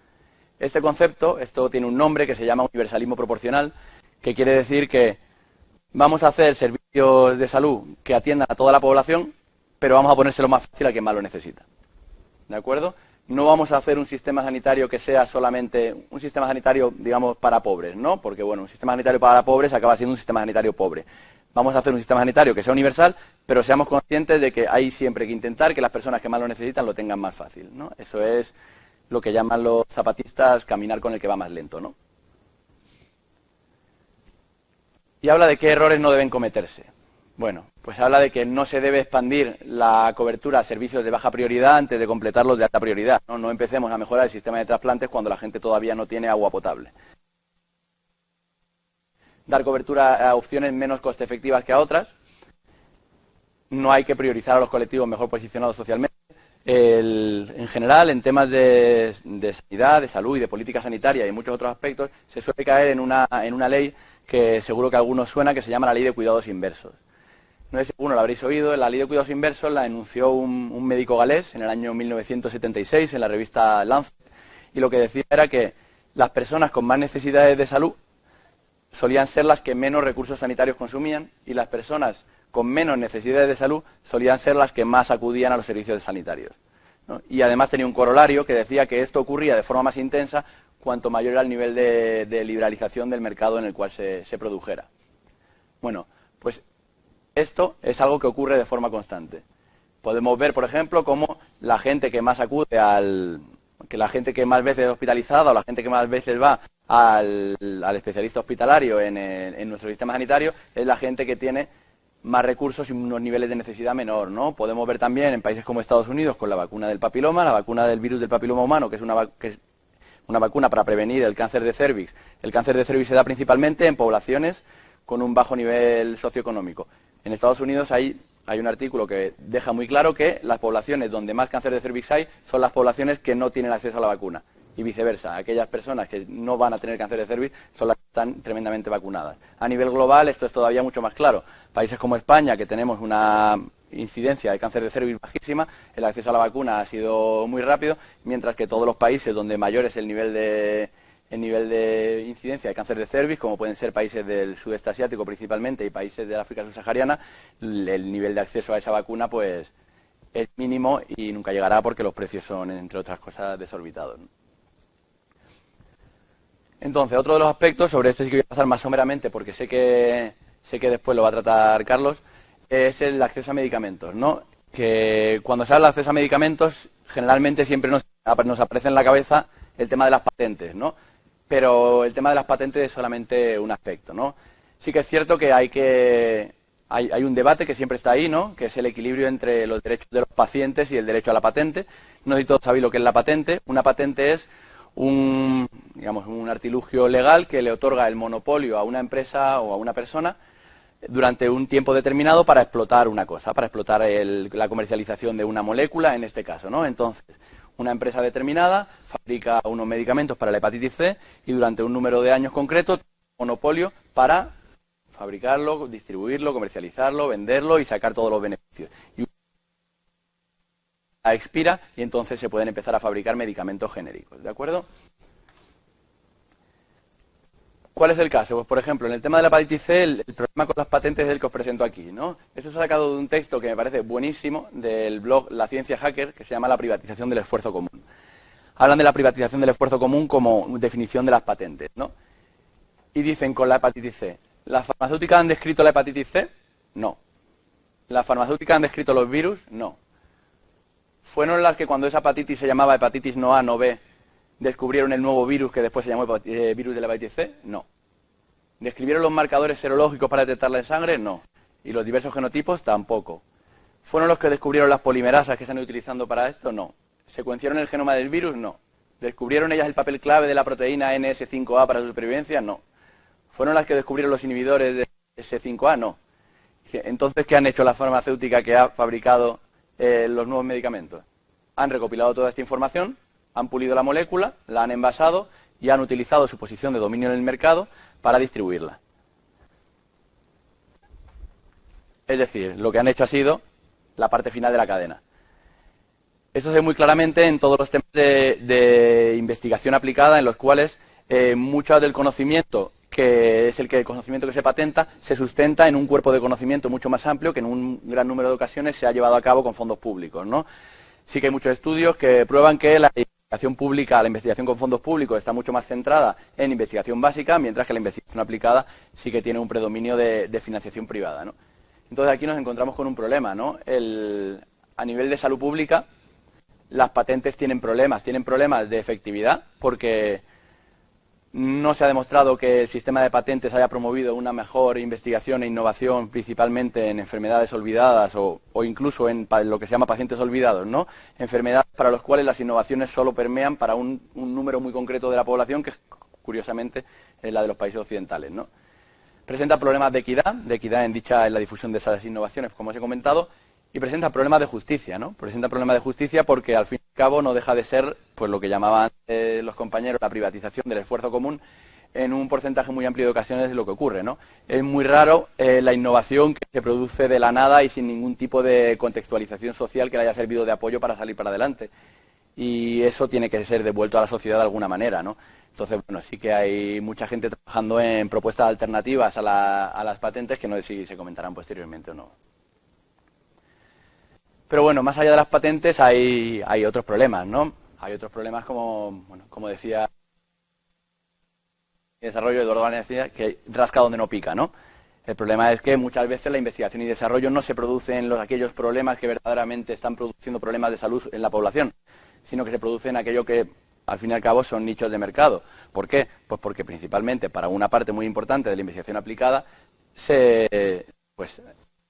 Speaker 1: Este concepto, esto tiene un nombre que se llama universalismo proporcional, que quiere decir que vamos a hacer servicios de salud que atiendan a toda la población, pero vamos a ponérselo más fácil a quien más lo necesita. ¿De acuerdo? No vamos a hacer un sistema sanitario que sea solamente un sistema sanitario, digamos, para pobres, ¿no? Porque, bueno, un sistema sanitario para pobres acaba siendo un sistema sanitario pobre. Vamos a hacer un sistema sanitario que sea universal, pero seamos conscientes de que hay siempre que intentar que las personas que más lo necesitan lo tengan más fácil, ¿no? Eso es lo que llaman los zapatistas caminar con el que va más lento, ¿no? Y habla de qué errores no deben cometerse. Bueno, pues habla de que no se debe expandir la cobertura a servicios de baja prioridad antes de completarlos de alta prioridad, ¿no? No empecemos a mejorar el sistema de trasplantes cuando la gente todavía no tiene agua potable. Dar cobertura a opciones menos coste efectivas que a otras. no hay que priorizar a los colectivos mejor posicionados socialmente. En general, en temas de sanidad, de salud y de política sanitaria y muchos otros aspectos, se suele caer en una ley que seguro que a algunos suena, que se llama la Ley de Cuidados Inversos. No sé si alguno lo habréis oído. La Ley de Cuidados Inversos la enunció un médico galés en el año 1976 en la revista Lancet, y lo que decía era que las personas con más necesidades de salud solían ser las que menos recursos sanitarios consumían, y las personas con menos necesidades de salud solían ser las que más acudían a los servicios sanitarios, ¿no? Y además tenía un corolario que decía que esto ocurría de forma más intensa cuanto mayor era el nivel de liberalización del mercado en el cual se produjera. Bueno, pues esto es algo que ocurre de forma constante. Podemos ver, por ejemplo, cómo la gente que más acude que la gente que más veces es hospitalizada o la gente que más veces va al especialista hospitalario en nuestro sistema sanitario es la gente que tiene más recursos y unos niveles de necesidad menor, ¿no? Podemos ver también en países como Estados Unidos con la vacuna del papiloma, la vacuna del virus del papiloma humano, que es una vacuna para prevenir el cáncer de cérvix. El cáncer de cérvix se da principalmente en poblaciones con un bajo nivel socioeconómico. En Estados Unidos hay un artículo que deja muy claro que las poblaciones donde más cáncer de cérvix hay son las poblaciones que no tienen acceso a la vacuna. Y viceversa, aquellas personas que no van a tener cáncer de cérvix son las que están tremendamente vacunadas. A nivel global esto es todavía mucho más claro. Países como España, que tenemos una incidencia de cáncer de cérvix bajísima, el acceso a la vacuna ha sido muy rápido, mientras que todos los países donde mayor es el nivel de incidencia de cáncer de cérvix, como pueden ser países del sudeste asiático principalmente y países del África subsahariana, el nivel de acceso a esa vacuna pues es mínimo y nunca llegará porque los precios son, entre otras cosas, desorbitados, ¿no? Entonces, otro de los aspectos, sobre este sí que voy a pasar más someramente porque sé que después lo va a tratar Carlos, es el acceso a medicamentos, ¿no? Que cuando se habla de acceso a medicamentos, generalmente siempre nos aparece en la cabeza el tema de las patentes, ¿no? Pero el tema de las patentes es solamente un aspecto, ¿no? Sí que es cierto que hay un debate que siempre está ahí, ¿no? Que es el equilibrio entre los derechos de los pacientes y el derecho a la patente. No sé si todos sabéis lo que es la patente. Una patente es un artilugio legal que le otorga el monopolio a una empresa o a una persona durante un tiempo determinado para explotar una cosa, para explotar la comercialización de una molécula, en este caso, ¿no? Entonces, una empresa determinada fabrica unos medicamentos para la hepatitis C y durante un número de años concreto tiene monopolio para fabricarlo, distribuirlo, comercializarlo, venderlo y sacar todos los beneficios. Y expira y entonces se pueden empezar a fabricar medicamentos genéricos, ¿de acuerdo? ¿Cuál es el caso? Pues, por ejemplo, en el tema de la hepatitis C, el problema con las patentes es el que os presento aquí, ¿no? Esto se ha sacado de un texto que me parece buenísimo del blog La Ciencia Hacker, que se llama La privatización del esfuerzo común. Hablan de la privatización del esfuerzo común como definición de las patentes, ¿no? Y dicen con la hepatitis C, ¿las farmacéuticas han descrito la hepatitis C? No. ¿Las farmacéuticas han descrito los virus? No. ¿Fueron las que cuando esa hepatitis se llamaba hepatitis no A, no B, descubrieron el nuevo virus que después se llamó virus de la hepatitis C? No. ¿Describieron los marcadores serológicos para detectarla en sangre? No. ¿Y los diversos genotipos? Tampoco. ¿Fueron los que descubrieron las polimerasas que se han ido utilizando para esto? No. ¿Secuenciaron el genoma del virus? No. ¿Descubrieron ellas el papel clave de la proteína NS5A para su supervivencia? No. ¿Fueron las que descubrieron los inhibidores de S5A? No. Entonces, ¿qué han hecho la farmacéutica que ha fabricado los nuevos medicamentos? Han recopilado toda esta información, han pulido la molécula, la han envasado y han utilizado su posición de dominio en el mercado para distribuirla. Es decir, lo que han hecho ha sido la parte final de la cadena. Eso se ve muy claramente en todos los temas de investigación aplicada, en los cuales mucho del conocimiento, que es el conocimiento que se patenta, se sustenta en un cuerpo de conocimiento mucho más amplio que en un gran número de ocasiones se ha llevado a cabo con fondos públicos, ¿no? Sí que hay muchos estudios que prueban que la investigación pública, la investigación con fondos públicos está mucho más centrada en investigación básica, mientras que la investigación aplicada sí que tiene un predominio de financiación privada, ¿no? Entonces aquí nos encontramos con un problema, ¿no? A nivel de salud pública, las patentes tienen problemas de efectividad, porque no se ha demostrado que el sistema de patentes haya promovido una mejor investigación e innovación, principalmente en enfermedades olvidadas o incluso en lo que se llama pacientes olvidados, ¿no? Enfermedades para las cuales las innovaciones solo permean para un número muy concreto de la población, que curiosamente es la de los países occidentales, ¿no? presenta problemas de equidad en la difusión de esas innovaciones, como os he comentado, y presenta problemas de justicia, ¿no? Presenta problemas de justicia porque al fin y al cabo no deja de ser, pues lo que llamaban los compañeros, la privatización del esfuerzo común. En un porcentaje muy amplio de ocasiones es lo que ocurre, ¿no? Es muy raro la innovación que se produce de la nada y sin ningún tipo de contextualización social que le haya servido de apoyo para salir para adelante. Y eso tiene que ser devuelto a la sociedad de alguna manera, ¿no? Entonces, bueno, sí que hay mucha gente trabajando en propuestas alternativas a las patentes que no sé si se comentarán posteriormente o no. Pero bueno, más allá de las patentes hay otros problemas, ¿no? Hay otros problemas como, bueno, como decía el desarrollo de Eduardo Galeano, decía que rasca donde no pica, ¿no? El problema es que muchas veces la investigación y desarrollo no se producen aquellos problemas que verdaderamente están produciendo problemas de salud en la población, sino que se producen aquello que al fin y al cabo son nichos de mercado. ¿Por qué? Pues porque principalmente para una parte muy importante de la investigación aplicada pues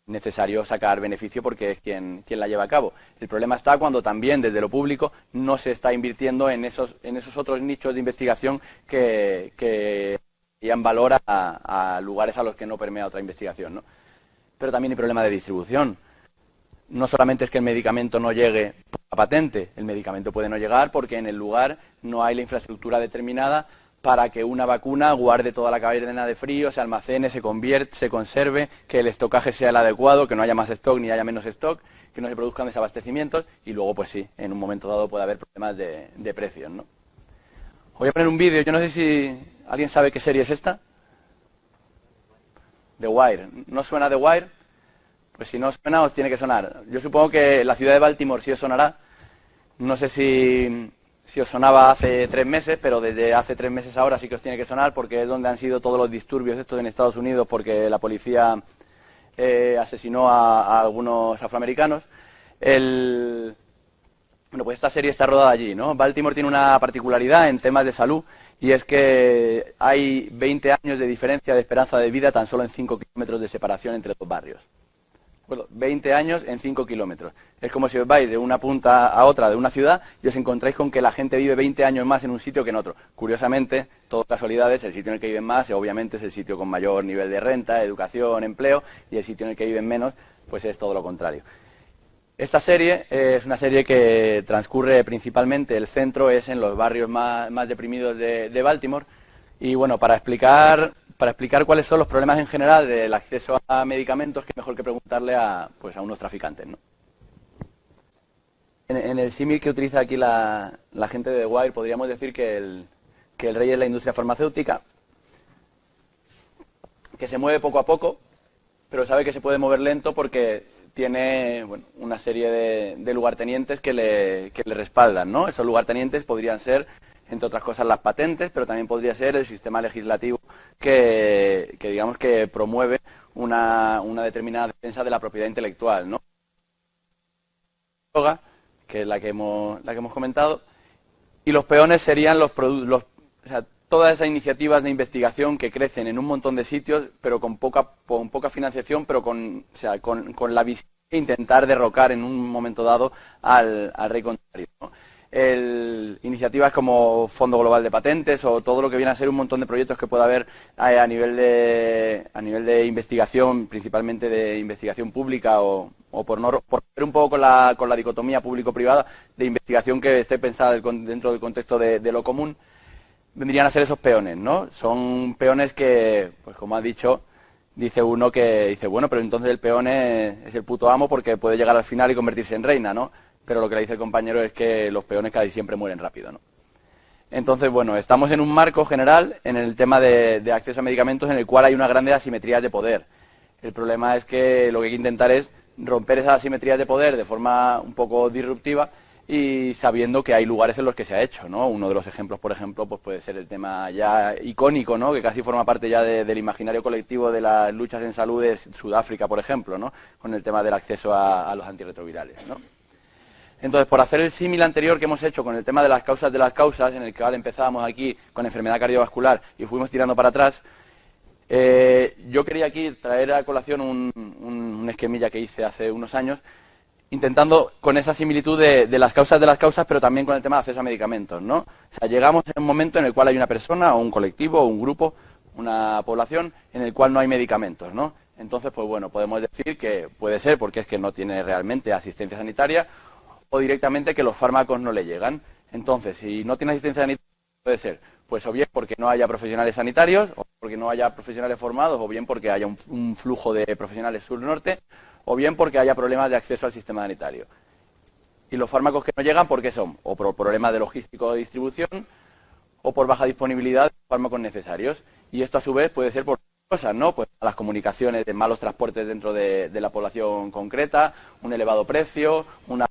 Speaker 1: necesario sacar beneficio porque es quien la lleva a cabo. El problema está cuando también desde lo público no se está invirtiendo en esos otros nichos de investigación que dan valor a lugares a los que no permea otra investigación, ¿no? Pero también hay problema de distribución. No solamente es que el medicamento no llegue a patente, el medicamento puede no llegar porque en el lugar no hay la infraestructura determinada para que una vacuna guarde toda la cadena de frío, se almacene, se conserve, que el estocaje sea el adecuado, que no haya más stock ni haya menos stock, que no se produzcan desabastecimientos y luego, pues sí, en un momento dado puede haber problemas de precios, ¿no? Os voy a poner un vídeo, yo no sé si alguien sabe qué serie es esta. The Wire. ¿No suena The Wire? Pues si no suena, os tiene que sonar. Yo supongo que la ciudad de Baltimore sí os sonará. No sé si os sonaba hace 3 meses, pero desde hace 3 meses ahora sí que os tiene que sonar porque es donde han sido todos los disturbios estos en Estados Unidos porque la policía asesinó a algunos afroamericanos. Bueno, pues esta serie está rodada allí, ¿no? Baltimore tiene una particularidad en temas de salud y es que hay 20 años de diferencia de esperanza de vida tan solo en 5 kilómetros de separación entre dos barrios. Bueno, 20 años en 5 kilómetros. Es como si os vais de una punta a otra de una ciudad y os encontráis con que la gente vive 20 años más en un sitio que en otro. Curiosamente, todo casualidades, el sitio en el que viven más obviamente es el sitio con mayor nivel de renta, educación, empleo, y el sitio en el que viven menos, pues es todo lo contrario. Esta serie es una serie que transcurre principalmente, el centro es en los barrios más deprimidos de Baltimore, y bueno, para explicar cuáles son los problemas en general del acceso a medicamentos, que mejor que preguntarle a unos traficantes, ¿no? En el símil que utiliza aquí la gente de The Wire, podríamos decir que el rey es la industria farmacéutica, que se mueve poco a poco, pero sabe que se puede mover lento porque tiene una serie de lugartenientes que le respaldan, ¿no? Esos lugartenientes podrían ser, entre otras cosas, las patentes, pero también podría ser el sistema legislativo que digamos que promueve una determinada defensa de la propiedad intelectual, ¿no? Que es la que hemos comentado, y los peones serían o sea, todas esas iniciativas de investigación que crecen en un montón de sitios, pero con poca financiación, pero con la visión de intentar derrocar en un momento dado al rey contrario, ¿no? Iniciativas como Fondo Global de Patentes o todo lo que viene a ser un montón de proyectos que pueda haber a nivel de investigación, principalmente de investigación pública o por ver un poco con la dicotomía público-privada de investigación que esté pensada dentro del contexto de lo común, vendrían a ser esos peones, ¿no? Son peones que, pues como ha dicho, dice uno que dice, bueno, pero entonces el peón es el puto amo porque puede llegar al final y convertirse en reina, ¿no? Pero lo que le dice el compañero es que los peones casi siempre mueren rápido, ¿no? Entonces, bueno, estamos en un marco general en el tema de acceso a medicamentos en el cual hay una grande asimetría de poder. El problema es que lo que hay que intentar es romper esas asimetrías de poder de forma un poco disruptiva y sabiendo que hay lugares en los que se ha hecho, ¿no? Uno de los ejemplos, por ejemplo, pues puede ser el tema ya icónico, ¿no? Que casi forma parte ya del imaginario colectivo de las luchas en salud de Sudáfrica, por ejemplo, ¿no? Con el tema del acceso a los antirretrovirales, ¿no? Entonces, por hacer el símil anterior que hemos hecho con el tema de las causas, en el que empezábamos aquí con enfermedad cardiovascular y fuimos tirando para atrás, yo quería aquí traer a colación un esquemilla que hice hace unos años, intentando con esa similitud de las causas, pero también con el tema de acceso a medicamentos, ¿no? O sea, llegamos en un momento en el cual hay una persona o un colectivo o un grupo una población en el cual no hay medicamentos, ¿no? Entonces, pues bueno, podemos decir que puede ser porque es que no tiene realmente asistencia sanitaria o directamente que los fármacos no le llegan. Entonces, si no tiene asistencia sanitaria, puede ser, pues o bien porque no haya profesionales sanitarios, o porque no haya profesionales formados, o bien porque haya un flujo de profesionales sur-norte, o bien porque haya problemas de acceso al sistema sanitario. Y los fármacos que no llegan, ¿por qué son? O por problemas de logístico de distribución, o por baja disponibilidad de fármacos necesarios. Y esto, a su vez, puede ser por cosas, ¿no? Pues las comunicaciones de malos transportes dentro de la población concreta, un elevado precio, una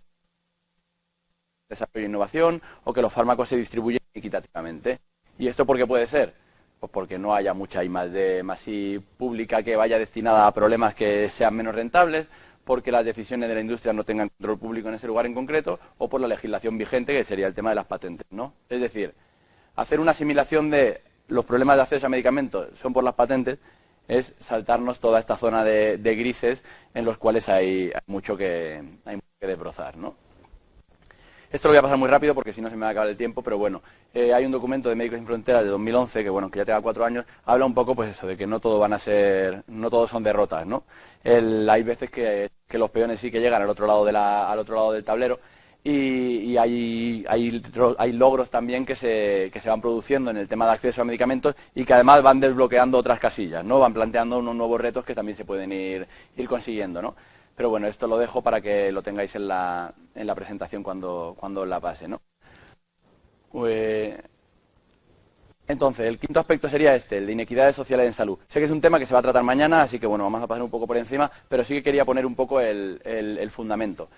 Speaker 1: desarrollo e innovación, o que los fármacos se distribuyen equitativamente. ¿Y esto por qué puede ser? Pues porque no haya mucha I+D+I pública que vaya destinada a problemas que sean menos rentables, porque las decisiones de la industria no tengan control público en ese lugar en concreto, o por la legislación vigente, que sería el tema de las patentes, ¿no? Es decir, hacer una asimilación de los problemas de acceso a medicamentos son por las patentes es saltarnos toda esta zona de grises en los cuales hay mucho que desbrozar, ¿no? Esto lo voy a pasar muy rápido porque si no se me va a acabar el tiempo, pero bueno, hay un documento de Médicos Sin Fronteras de 2011 que, bueno, que ya tenga 4 años, habla un poco, pues eso, de que no todo van a ser, no todos son derrotas, ¿no? Hay veces que los peones sí que llegan al otro lado del tablero y hay logros también que se van produciendo en el tema de acceso a medicamentos y que además van desbloqueando otras casillas, ¿no? Van planteando unos nuevos retos que también se pueden ir consiguiendo, ¿no? Pero bueno, esto lo dejo para que lo tengáis en la presentación cuando la pase, ¿no? Entonces, el quinto aspecto sería el de inequidades sociales en salud. Sé que es un tema que se va a tratar mañana, así que bueno, vamos a pasar un poco por encima, pero sí que quería poner un poco el fundamento.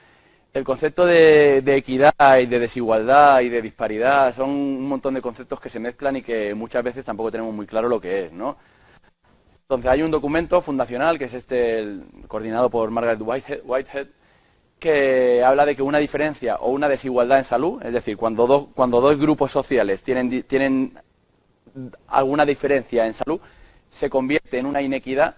Speaker 1: El concepto de equidad y de desigualdad y de disparidad son un montón de conceptos que se mezclan y que muchas veces tampoco tenemos muy claro lo que es, ¿no? Entonces, hay un documento fundacional, que es coordinado por Margaret Whitehead, que habla de que una diferencia o una desigualdad en salud, es decir, cuando dos grupos sociales tienen alguna diferencia en salud, se convierte en una inequidad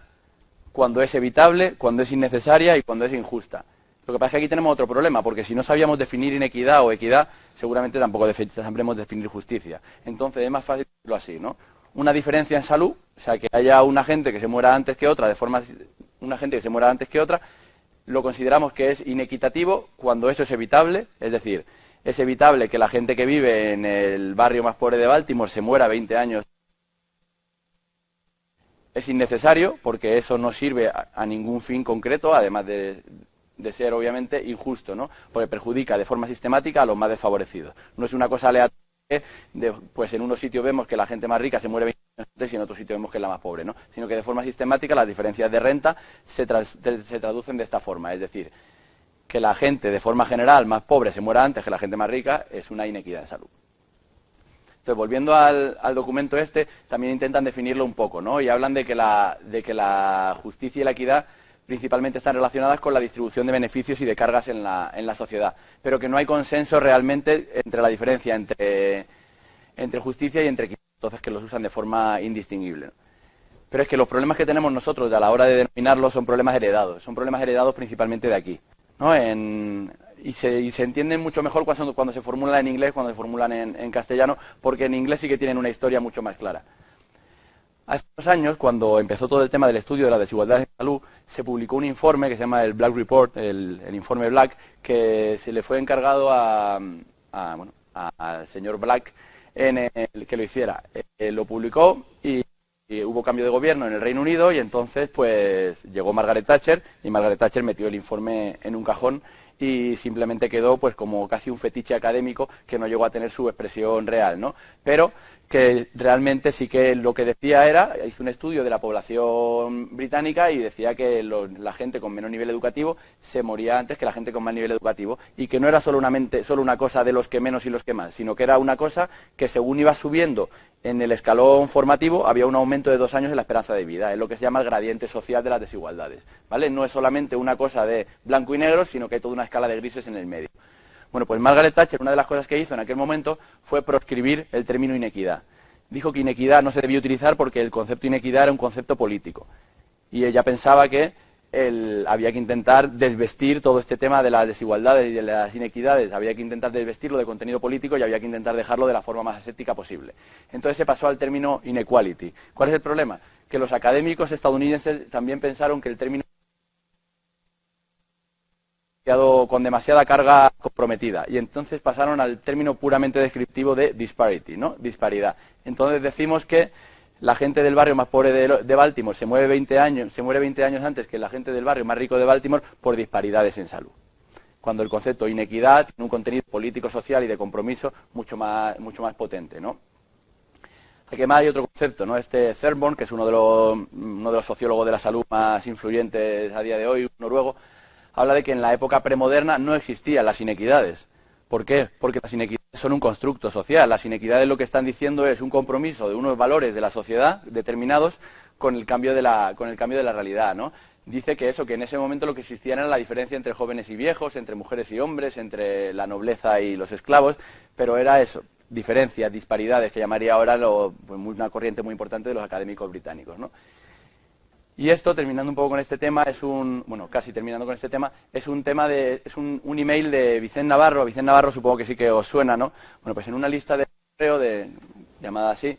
Speaker 1: cuando es evitable, cuando es innecesaria y cuando es injusta. Lo que pasa es que aquí tenemos otro problema, porque si no sabíamos definir inequidad o equidad, seguramente tampoco sabremos definir justicia. Entonces, es más fácil decirlo así, ¿no? Una diferencia en salud, o sea, que haya una gente que se muera antes que otra, lo consideramos que es inequitativo cuando eso es evitable, es decir, es evitable que la gente que vive en el barrio más pobre de Baltimore se muera 20 años. Es innecesario porque eso no sirve a ningún fin concreto, además de ser obviamente injusto, ¿no? Porque perjudica de forma sistemática a los más desfavorecidos. No es una cosa aleatoria. Pues en unos sitios vemos que la gente más rica se muere 20 años antes y en otros sitios vemos que es la más pobre, ¿no? Sino que de forma sistemática las diferencias de renta se traducen de esta forma, es decir, que la gente de forma general más pobre se muera antes que la gente más rica es una inequidad en salud. Entonces, volviendo al documento también intentan definirlo un poco, ¿no? Y hablan de que la justicia y la equidad principalmente están relacionadas con la distribución de beneficios y de cargas en la sociedad, pero que no hay consenso realmente entre la diferencia entre justicia y entre equidad, entonces que los usan de forma indistinguible, ¿no? Pero es que los problemas que tenemos nosotros a la hora de denominarlos son problemas heredados principalmente de aquí, ¿no? Y se entienden mucho mejor cuando se formulan en inglés, cuando se formulan en castellano, porque en inglés sí que tienen una historia mucho más clara. Hace unos años, cuando empezó todo el tema del estudio de la desigualdad en salud, se publicó un informe que se llama el Black Report, el informe Black, que se le fue encargado al señor Black en el que lo hiciera. Lo publicó y hubo cambio de gobierno en el Reino Unido y entonces pues llegó Margaret Thatcher y Margaret Thatcher metió el informe en un cajón y simplemente quedó pues como casi un fetiche académico que no llegó a tener su expresión real, ¿no? Pero que realmente sí que lo que decía hizo un estudio de la población británica y decía que la gente con menor nivel educativo se moría antes que la gente con más nivel educativo y que no era solo una cosa de los que menos y los que más, sino que era una cosa que según iba subiendo en el escalón formativo había un aumento de 2 años en la esperanza de vida, es lo que se llama el gradiente social de las desigualdades, ¿vale? No es solamente una cosa de blanco y negro, sino que hay toda una escala de grises en el medio. Bueno, pues Margaret Thatcher, una de las cosas que hizo en aquel momento fue proscribir el término inequidad. Dijo que inequidad no se debía utilizar porque el concepto inequidad era un concepto político. Y ella pensaba que había que intentar desvestir todo este tema de las desigualdades y de las inequidades, había que intentar desvestirlo de contenido político y había que intentar dejarlo de la forma más aséptica posible. Entonces se pasó al término inequality. ¿Cuál es el problema? Que los académicos estadounidenses también pensaron que el término con demasiada carga comprometida y entonces pasaron al término puramente descriptivo de disparity, ¿no? Disparidad. Entonces decimos que la gente del barrio más pobre de Baltimore se muere 20 años antes que la gente del barrio más rico de Baltimore por disparidades en salud. Cuando el concepto de inequidad tiene un contenido político, social y de compromiso mucho más potente, ¿no? Aquí más hay otro concepto, ¿no? Este Thorborn, que es uno de los sociólogos de la salud más influyentes a día de hoy, un noruego, habla de que en la época premoderna no existían las inequidades. ¿Por qué? Porque las inequidades son un constructo social. Las inequidades lo que están diciendo es un compromiso de unos valores de la sociedad determinados con el cambio de la realidad, ¿no? Dice que en ese momento lo que existía era la diferencia entre jóvenes y viejos, entre mujeres y hombres, entre la nobleza y los esclavos, pero era eso, diferencias, disparidades, que llamaría ahora una corriente muy importante de los académicos británicos, ¿no? Y esto, terminando un poco con este tema, casi terminando con este tema, es un email de Vicent Navarro. Vicent Navarro supongo que sí que os suena, ¿no? Bueno, pues en una lista de correo llamada así,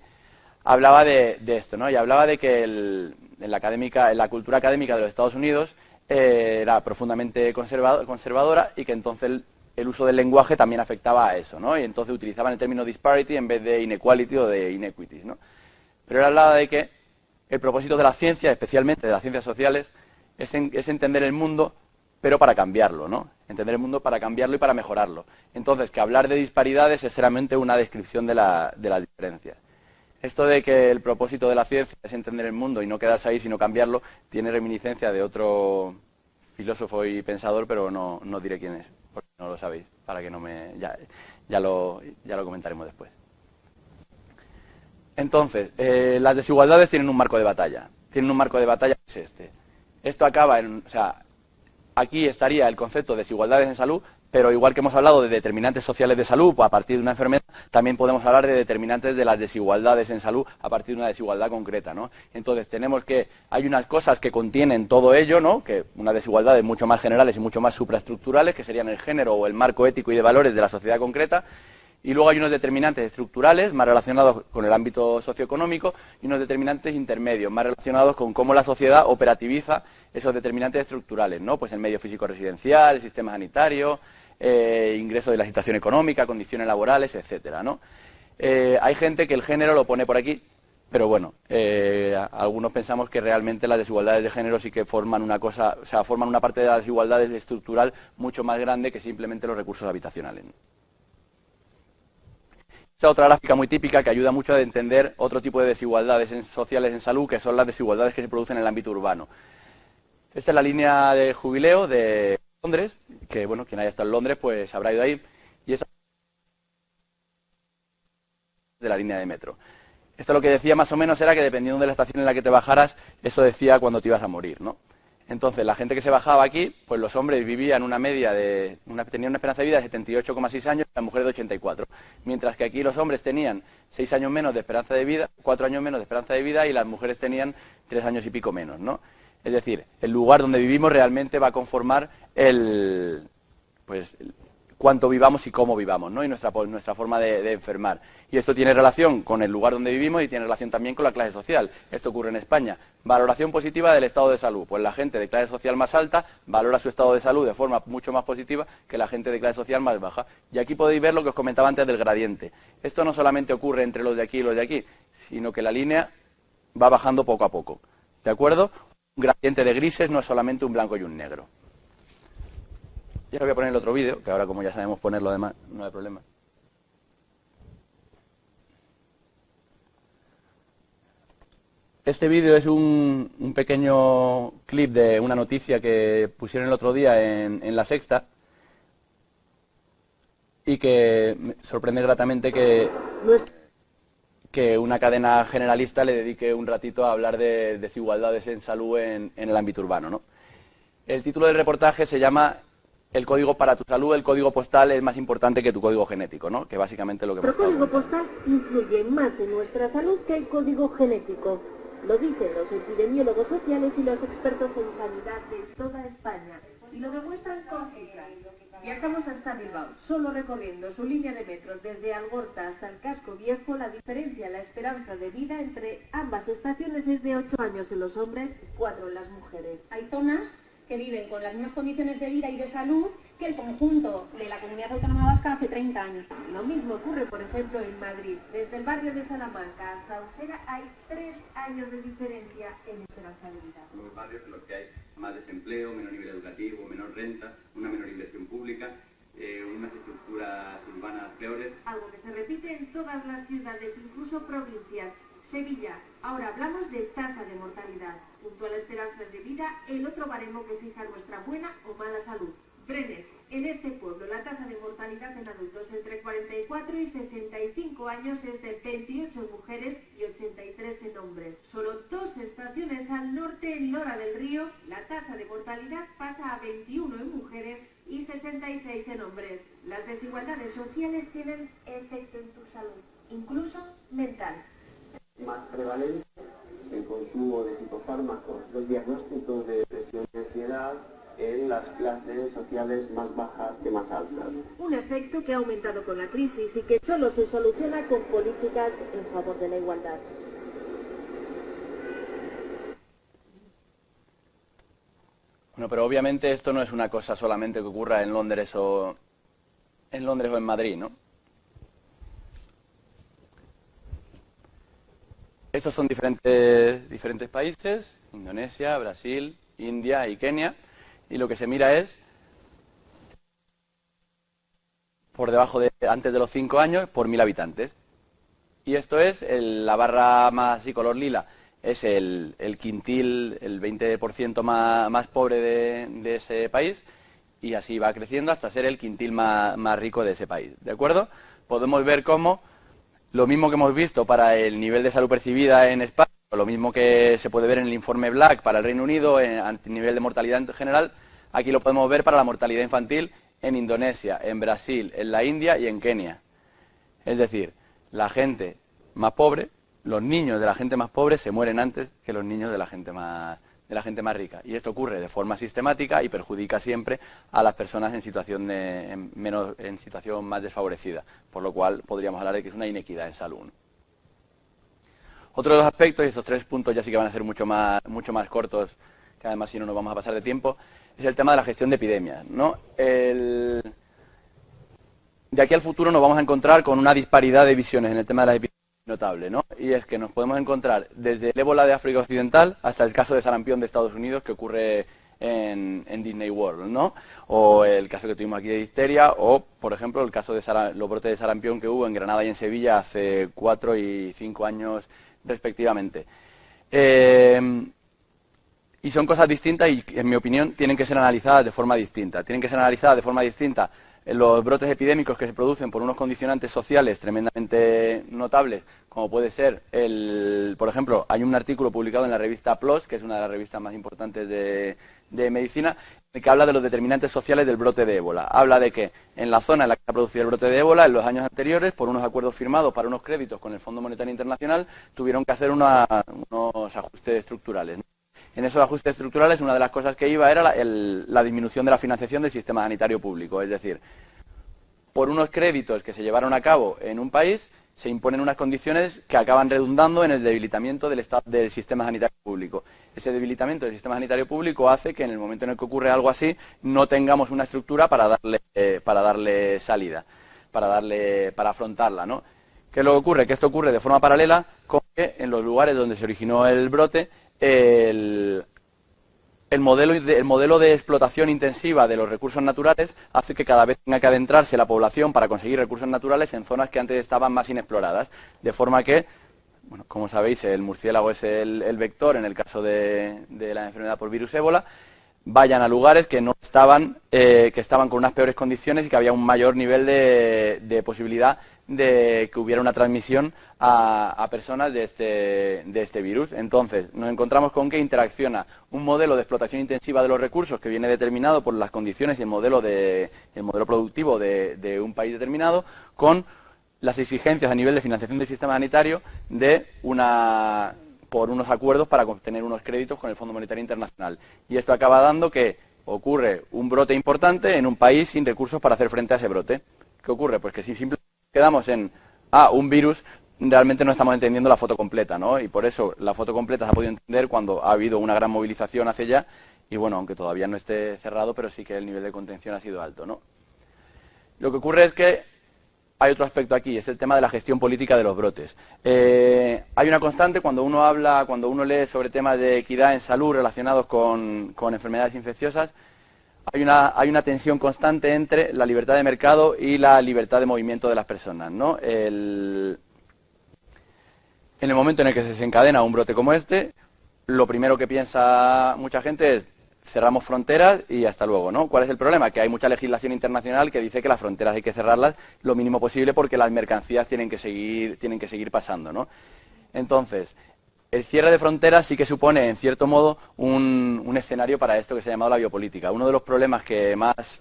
Speaker 1: hablaba de esto, ¿no? Y hablaba de que en la cultura académica de los Estados Unidos era profundamente conservadora y que entonces el uso del lenguaje también afectaba a eso, ¿no? Y entonces utilizaban el término disparity en vez de inequality o de inequities, ¿no? Pero él hablaba de que el propósito de la ciencia, especialmente de las ciencias sociales, es entender el mundo, pero para cambiarlo, ¿no? Entender el mundo para cambiarlo y para mejorarlo. Entonces, que hablar de disparidades es solamente una descripción de las diferencias. Esto de que el propósito de la ciencia es entender el mundo y no quedarse ahí, sino cambiarlo, tiene reminiscencia de otro filósofo y pensador, pero no diré quién es, porque no lo sabéis, para que no me... ya lo comentaremos después. Entonces, las desigualdades tienen un marco de batalla. Tienen un marco de batalla que es este. Esto acaba aquí estaría el concepto de desigualdades en salud, pero igual que hemos hablado de determinantes sociales de salud a partir de una enfermedad, también podemos hablar de determinantes de las desigualdades en salud a partir de una desigualdad concreta, ¿no? Entonces, hay unas cosas que contienen todo ello, ¿no? Que unas desigualdades mucho más generales y mucho más supraestructurales, que serían el género o el marco ético y de valores de la sociedad concreta. Y luego hay unos determinantes estructurales más relacionados con el ámbito socioeconómico y unos determinantes intermedios más relacionados con cómo la sociedad operativiza esos determinantes estructurales, ¿no? Pues el medio físico residencial, el sistema sanitario, ingreso de la situación económica, condiciones laborales, etcétera, ¿no? Hay gente que el género lo pone por aquí, pero bueno, algunos pensamos que realmente las desigualdades de género sí que forman forman una parte de las desigualdades estructural mucho más grande que simplemente los recursos habitacionales, ¿no? Esta otra gráfica muy típica que ayuda mucho a entender otro tipo de desigualdades sociales en salud, que son las desigualdades que se producen en el ámbito urbano. Esta es la línea de jubileo de Londres, que bueno, quien haya estado en Londres pues habrá ido ahí, y esta de la línea de metro. Esto lo que decía más o menos era que dependiendo de la estación en la que te bajaras, eso decía cuándo te ibas a morir, ¿no? Entonces, la gente que se bajaba aquí, pues los hombres vivían tenían una esperanza de vida de 78,6 años y las mujeres de 84. Mientras que aquí los hombres tenían 6 años menos de esperanza de vida, 4 años menos de esperanza de vida y las mujeres tenían 3 años y pico menos, ¿no? Es decir, el lugar donde vivimos realmente va a conformar cuánto vivamos y cómo vivamos, ¿no? Y nuestra forma de enfermar. Y esto tiene relación con el lugar donde vivimos y tiene relación también con la clase social. Esto ocurre en España. Valoración positiva del estado de salud. Pues la gente de clase social más alta valora su estado de salud de forma mucho más positiva que la gente de clase social más baja. Y aquí podéis ver lo que os comentaba antes del gradiente. Esto no solamente ocurre entre los de aquí y los de aquí, sino que la línea va bajando poco a poco. ¿De acuerdo? Un gradiente de grises no es solamente un blanco y un negro. Y ahora voy a poner el otro vídeo, que ahora como ya sabemos ponerlo además, no hay problema. Este vídeo es un pequeño clip de una noticia que pusieron el otro día en La Sexta y que me sorprende gratamente que una cadena generalista le dedique un ratito a hablar de desigualdades en salud en el ámbito urbano, ¿no? El título del reportaje se llama El código para tu salud, el código postal es más importante que tu código genético, ¿no? Que básicamente es lo que...
Speaker 2: El código postal influye más en nuestra salud que el código genético. Lo dicen los epidemiólogos sociales y los expertos en sanidad de toda España. Y lo demuestran con cifras. Viajamos hasta Bilbao, solo recorriendo su línea de metro desde Algorta hasta el Casco Viejo. La diferencia en la esperanza de vida entre ambas estaciones es de 8 años en los hombres y 4 en las mujeres.
Speaker 3: Hay zonas que viven con las mismas condiciones de vida y de salud que el conjunto de la comunidad autónoma vasca hace 30 años.
Speaker 2: Lo mismo ocurre, por ejemplo, en Madrid. Desde el barrio de Salamanca hasta Usera hay 3 años de diferencia en esperanza de vida.
Speaker 4: Los barrios en los que hay más desempleo, menor nivel educativo, menor renta, una menor inversión pública, unas estructuras urbanas peores.
Speaker 2: Algo que se repite en todas las ciudades, incluso provincias. Sevilla. Ahora hablamos de tasa de mortalidad. Junto a la esperanza de vida, el otro baremo que fija nuestra buena o mala salud. Brenes. En este pueblo, la tasa de mortalidad en adultos entre 44 y 65 años es de 28 en mujeres y 83 en hombres. Solo 2 estaciones al norte, en Lora del Río, la tasa de mortalidad pasa a 21 en mujeres y 66 en hombres. Las desigualdades sociales tienen efecto en tu salud, incluso mental.
Speaker 5: Más prevalente el consumo de psicofármacos, los diagnósticos de depresión y ansiedad en las clases sociales más bajas que más altas.
Speaker 2: Un efecto que ha aumentado con la crisis y que solo se soluciona con políticas en favor de la igualdad.
Speaker 1: Bueno, pero obviamente esto no es una cosa solamente que ocurra en Londres o en Madrid, ¿no? Estos son diferentes países, Indonesia, Brasil, India y Kenia, y lo que se mira es por debajo de, antes de los 5 años, por 1000 habitantes. Y esto es, la barra más y color lila, es el quintil, el 20% más pobre de ese país, y así va creciendo hasta ser el quintil más rico de ese país, ¿de acuerdo? Podemos ver cómo lo mismo que hemos visto para el nivel de salud percibida en España, lo mismo que se puede ver en el informe Black para el Reino Unido, a nivel de mortalidad en general, aquí lo podemos ver para la mortalidad infantil en Indonesia, en Brasil, en la India y en Kenia. Es decir, la gente más pobre, los niños de la gente más pobre se mueren antes que los niños de la gente más rica. Y esto ocurre de forma sistemática y perjudica siempre a las personas en situación en situación más desfavorecida, por lo cual podríamos hablar de que es una inequidad en salud, ¿no? Otro de los aspectos, y estos 3 puntos ya sí que van a ser mucho más cortos, que además si no nos vamos a pasar de tiempo, es el tema de la gestión de epidemias, ¿no? De aquí al futuro nos vamos a encontrar con una disparidad de visiones en el tema de las epidemias notable, ¿no? Y es que nos podemos encontrar desde el ébola de África Occidental hasta el caso de sarampión de Estados Unidos que ocurre en Disney World, ¿no? O el caso que tuvimos aquí de difteria, o, por ejemplo, el caso de los brotes de sarampión que hubo en Granada y en Sevilla hace 4 y 5 años respectivamente. Y son cosas distintas y, en mi opinión, tienen que ser analizadas de forma distinta. Tienen que ser analizadas de forma distinta los brotes epidémicos que se producen por unos condicionantes sociales tremendamente notables, como puede ser, por ejemplo, hay un artículo publicado en la revista PLOS, que es una de las revistas más importantes de medicina, que habla de los determinantes sociales del brote de ébola. Habla de que en la zona en la que se ha producido el brote de ébola, en los años anteriores, por unos acuerdos firmados para unos créditos con el Fondo Monetario Internacional, tuvieron que hacer unos ajustes estructurales, ¿no? En esos ajustes estructurales, una de las cosas que iba era la disminución de la financiación del sistema sanitario público. Es decir, por unos créditos que se llevaron a cabo en un país, se imponen unas condiciones que acaban redundando en el debilitamiento del sistema sanitario público. Ese debilitamiento del sistema sanitario público hace que en el momento en el que ocurre algo así, no tengamos una estructura para darle salida, para afrontarla, ¿no? ¿Qué es lo que ocurre? Que esto ocurre de forma paralela con que en los lugares donde se originó el brote, el modelo de explotación intensiva de los recursos naturales hace que cada vez tenga que adentrarse la población para conseguir recursos naturales en zonas que antes estaban más inexploradas. De forma que, bueno, como sabéis, el murciélago es el vector en el caso de la enfermedad por virus ébola. Vayan a lugares que no estaban, que estaban con unas peores condiciones y que había un mayor nivel de posibilidad de que hubiera una transmisión a personas de este virus. Entonces, nos encontramos con que interacciona un modelo de explotación intensiva de los recursos que viene determinado por las condiciones y el modelo productivo de un país determinado con las exigencias a nivel de financiación del sistema sanitario por unos acuerdos para obtener unos créditos con el Fondo Monetario Internacional. Y esto acaba dando que ocurre un brote importante en un país sin recursos para hacer frente a ese brote. ¿Qué ocurre? Pues que si simplemente quedamos en un virus, realmente no estamos entendiendo la foto completa, ¿no? Y por eso la foto completa se ha podido entender cuando ha habido una gran movilización hacia allá y, bueno, aunque todavía no esté cerrado, pero sí que el nivel de contención ha sido alto, ¿no? Lo que ocurre es que hay otro aspecto aquí, es el tema de la gestión política de los brotes. Hay una constante cuando uno lee sobre temas de equidad en salud relacionados con enfermedades infecciosas, hay una tensión constante entre la libertad de mercado y la libertad de movimiento de las personas, ¿no? En el momento en el que se desencadena un brote como este, lo primero que piensa mucha gente es cerramos fronteras y hasta luego, ¿no? ¿Cuál es el problema? Que hay mucha legislación internacional que dice que las fronteras hay que cerrarlas lo mínimo posible porque las mercancías tienen que seguir pasando, ¿no? Entonces, el cierre de fronteras sí que supone, en cierto modo, un escenario para esto que se ha llamado la biopolítica. Uno de los problemas que más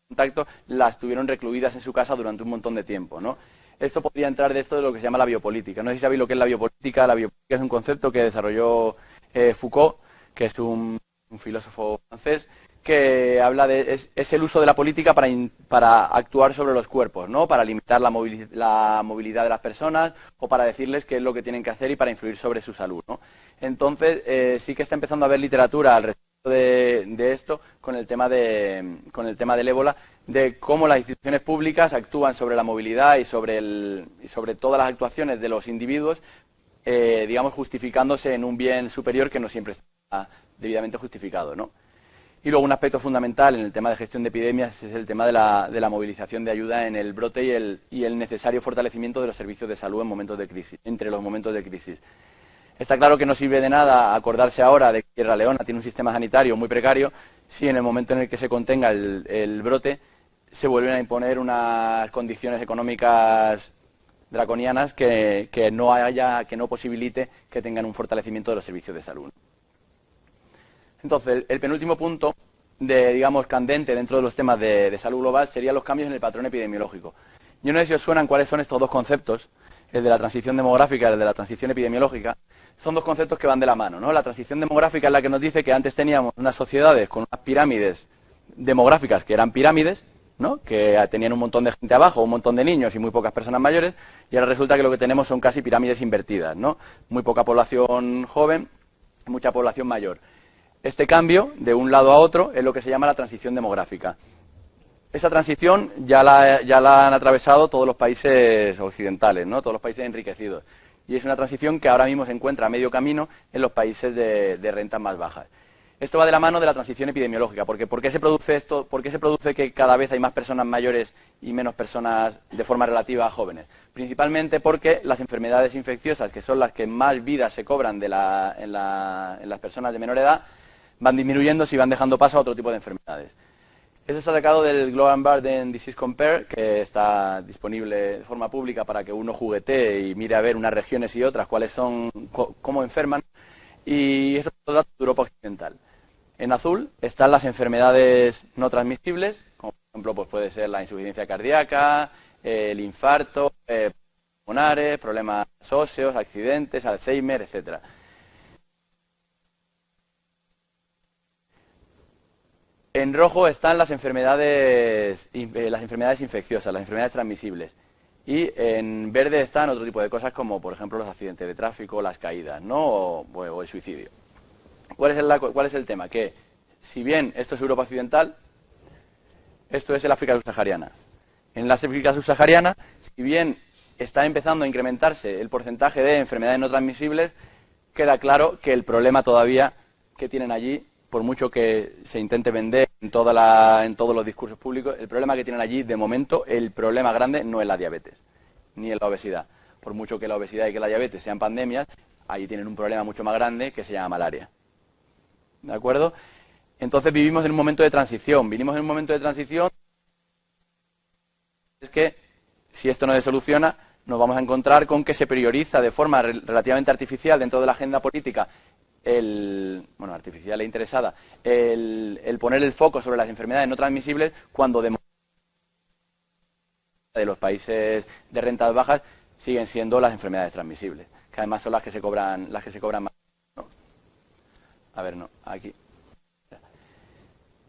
Speaker 1: contacto las tuvieron recluidas en su casa durante un montón de tiempo, ¿no? Esto podría entrar de esto de lo que se llama la biopolítica. No sé si sabéis lo que es la biopolítica. La biopolítica es un concepto que desarrolló Foucault, que es un filósofo francés, que habla es el uso de la política para actuar sobre los cuerpos, ¿no? Para limitar la movilidad de las personas o para decirles qué es lo que tienen que hacer y para influir sobre su salud, ¿no? Entonces, sí que está empezando a haber literatura al respecto de esto con el tema del ébola, de cómo las instituciones públicas actúan sobre la movilidad y sobre todas las actuaciones de los individuos, digamos, justificándose en un bien superior que no siempre está debidamente justificado, ¿no? Y luego un aspecto fundamental en el tema de gestión de epidemias es el tema de la movilización de ayuda en el brote y el necesario fortalecimiento de los servicios de salud en momentos de crisis, entre los momentos de crisis. Está claro que no sirve de nada acordarse ahora de que Sierra Leona tiene un sistema sanitario muy precario si en el momento en el que se contenga el brote se vuelven a imponer unas condiciones económicas draconianas que no posibilite que tengan un fortalecimiento de los servicios de salud. Entonces, el penúltimo punto, digamos, candente dentro de los temas de salud global serían los cambios en el patrón epidemiológico. Yo no sé si os suenan cuáles son estos dos conceptos, el de la transición demográfica y el de la transición epidemiológica. Son dos conceptos que van de la mano, ¿no? La transición demográfica es la que nos dice que antes teníamos unas sociedades con unas pirámides demográficas que eran pirámides, ¿no? Que tenían un montón de gente abajo, un montón de niños y muy pocas personas mayores, y ahora resulta que lo que tenemos son casi pirámides invertidas, ¿no? Muy poca población joven, mucha población mayor. Este cambio, de un lado a otro, es lo que se llama la transición demográfica. Esa transición ya la han atravesado todos los países occidentales, ¿no? Todos los países enriquecidos. Y es una transición que ahora mismo se encuentra a medio camino en los países de rentas más bajas. Esto va de la mano de la transición epidemiológica, porque ¿por qué se produce esto? ¿Por qué se produce que cada vez hay más personas mayores y menos personas de forma relativa jóvenes? Principalmente porque las enfermedades infecciosas, que son las que más vidas se cobran en las personas de menor edad, van disminuyendo si van dejando paso a otro tipo de enfermedades. Esto está sacado del Global Burden Disease Compare, que está disponible de forma pública para que uno juguetee y mire a ver unas regiones y otras cuáles son, cómo enferman, y eso es datos de Europa Occidental. En azul están las enfermedades no transmisibles, como por ejemplo pues puede ser la insuficiencia cardíaca, el infarto, pulmonares, problemas óseos, accidentes, Alzheimer, etcétera. En rojo están las enfermedades infecciosas, las enfermedades transmisibles. Y en verde están otro tipo de cosas como, por ejemplo, los accidentes de tráfico, las caídas, ¿no? O el suicidio. ¿Cuál es el tema? Que si bien esto es Europa Occidental, esto es el África subsahariana. En la África subsahariana, si bien está empezando a incrementarse el porcentaje de enfermedades no transmisibles, queda claro que el problema todavía que tienen allí, por mucho que se intente vender en todos los discursos públicos, el problema que tienen allí, de momento, el problema grande no es la diabetes, ni es la obesidad. Por mucho que la obesidad y que la diabetes sean pandemias, allí tienen un problema mucho más grande que se llama malaria. ¿De acuerdo? Entonces vivimos en un momento de transición. Es que, si esto no se soluciona, nos vamos a encontrar con que se prioriza de forma relativamente artificial dentro de la agenda política artificial e interesada, el poner el foco sobre las enfermedades no transmisibles cuando de los países de rentas bajas siguen siendo las enfermedades transmisibles, que además son las que se cobran más. No. A ver, no, aquí.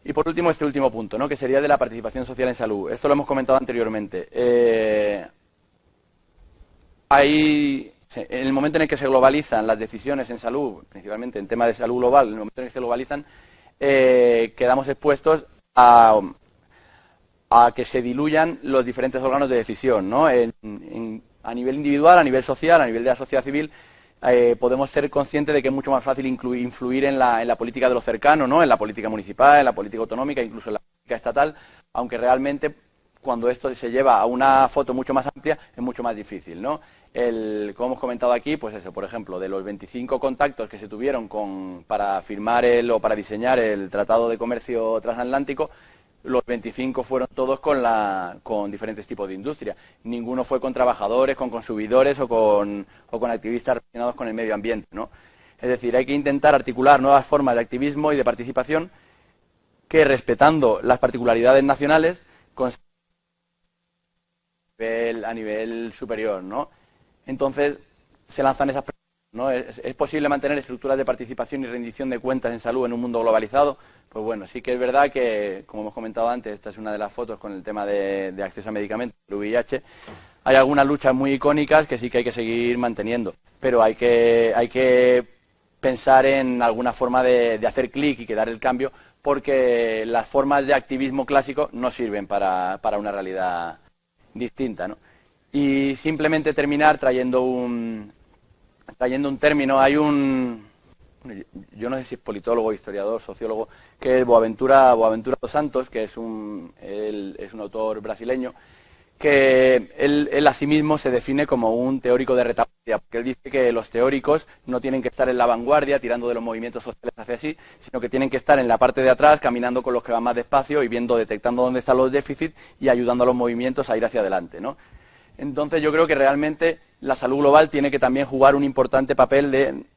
Speaker 1: Y por último, este último punto, ¿no? Que sería de la participación social en salud. Esto lo hemos comentado anteriormente. En el momento en el que se globalizan las decisiones en salud, principalmente en temas de salud global, en el momento en el que se globalizan, quedamos expuestos a que se diluyan los diferentes órganos de decisión, ¿no? A nivel individual, a nivel social, a nivel de la sociedad civil, podemos ser conscientes de que es mucho más fácil influir en la política de lo cercano, ¿no? En la política municipal, en la política autonómica, incluso en la política estatal, aunque realmente cuando esto se lleva a una foto mucho más amplia es mucho más difícil, ¿no? Como hemos comentado aquí, pues eso, por ejemplo, de los 25 contactos que se tuvieron para firmar o para diseñar el Tratado de Comercio Transatlántico, los 25 fueron todos con diferentes tipos de industria. Ninguno fue con trabajadores, con consumidores o con activistas relacionados con el medio ambiente, ¿no? Es decir, hay que intentar articular nuevas formas de activismo y de participación que, respetando las particularidades nacionales, a nivel superior, ¿no? Entonces, se lanzan esas preguntas, ¿no? ¿Es posible mantener estructuras de participación y rendición de cuentas en salud en un mundo globalizado? Pues bueno, sí que es verdad que, como hemos comentado antes, esta es una de las fotos con el tema de acceso a medicamentos, el VIH. Hay algunas luchas muy icónicas que sí que hay que seguir manteniendo, pero hay que pensar en alguna forma de hacer clic y que dar el cambio, porque las formas de activismo clásico no sirven para una realidad distinta, ¿no? Y simplemente terminar trayendo un término. Yo no sé si es politólogo, historiador, sociólogo, que es Boaventura dos Santos, que es un autor brasileño, que él a sí mismo se define como un teórico de retaguardia, porque él dice que los teóricos no tienen que estar en la vanguardia tirando de los movimientos sociales hacia sí, sino que tienen que estar en la parte de atrás caminando con los que van más despacio y detectando dónde están los déficits y ayudando a los movimientos a ir hacia adelante, ¿no? Entonces yo creo que realmente la salud global tiene que también jugar un importante papel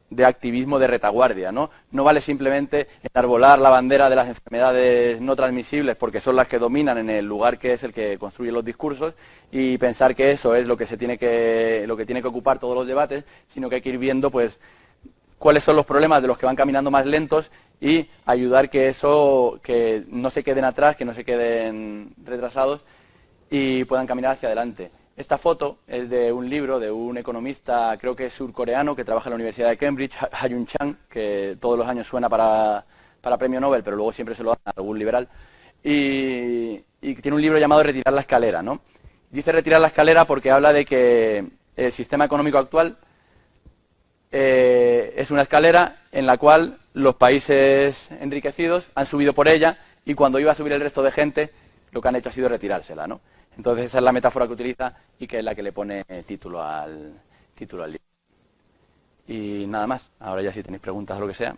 Speaker 1: de activismo de retaguardia, ¿no? No vale simplemente enarbolar la bandera de las enfermedades no transmisibles porque son las que dominan en el lugar que es el que construye los discursos y pensar que eso es lo que tiene que ocupar todos los debates, sino que hay que ir viendo pues cuáles son los problemas de los que van caminando más lentos y ayudar que no se queden atrás, que no se queden retrasados y puedan caminar hacia adelante. Esta foto es de un libro de un economista, creo que es surcoreano, que trabaja en la Universidad de Cambridge, Ha-Joon Chang, que todos los años suena para premio Nobel, pero luego siempre se lo dan a algún liberal. Y tiene un libro llamado Retirar la escalera, ¿no? Dice retirar la escalera porque habla de que el sistema económico actual es una escalera en la cual los países enriquecidos han subido por ella y cuando iba a subir el resto de gente, lo que han hecho ha sido retirársela, ¿no? Entonces esa es la metáfora que utiliza y que es la que le pone título al libro. Y nada más. Ahora ya si tenéis preguntas o lo que sea.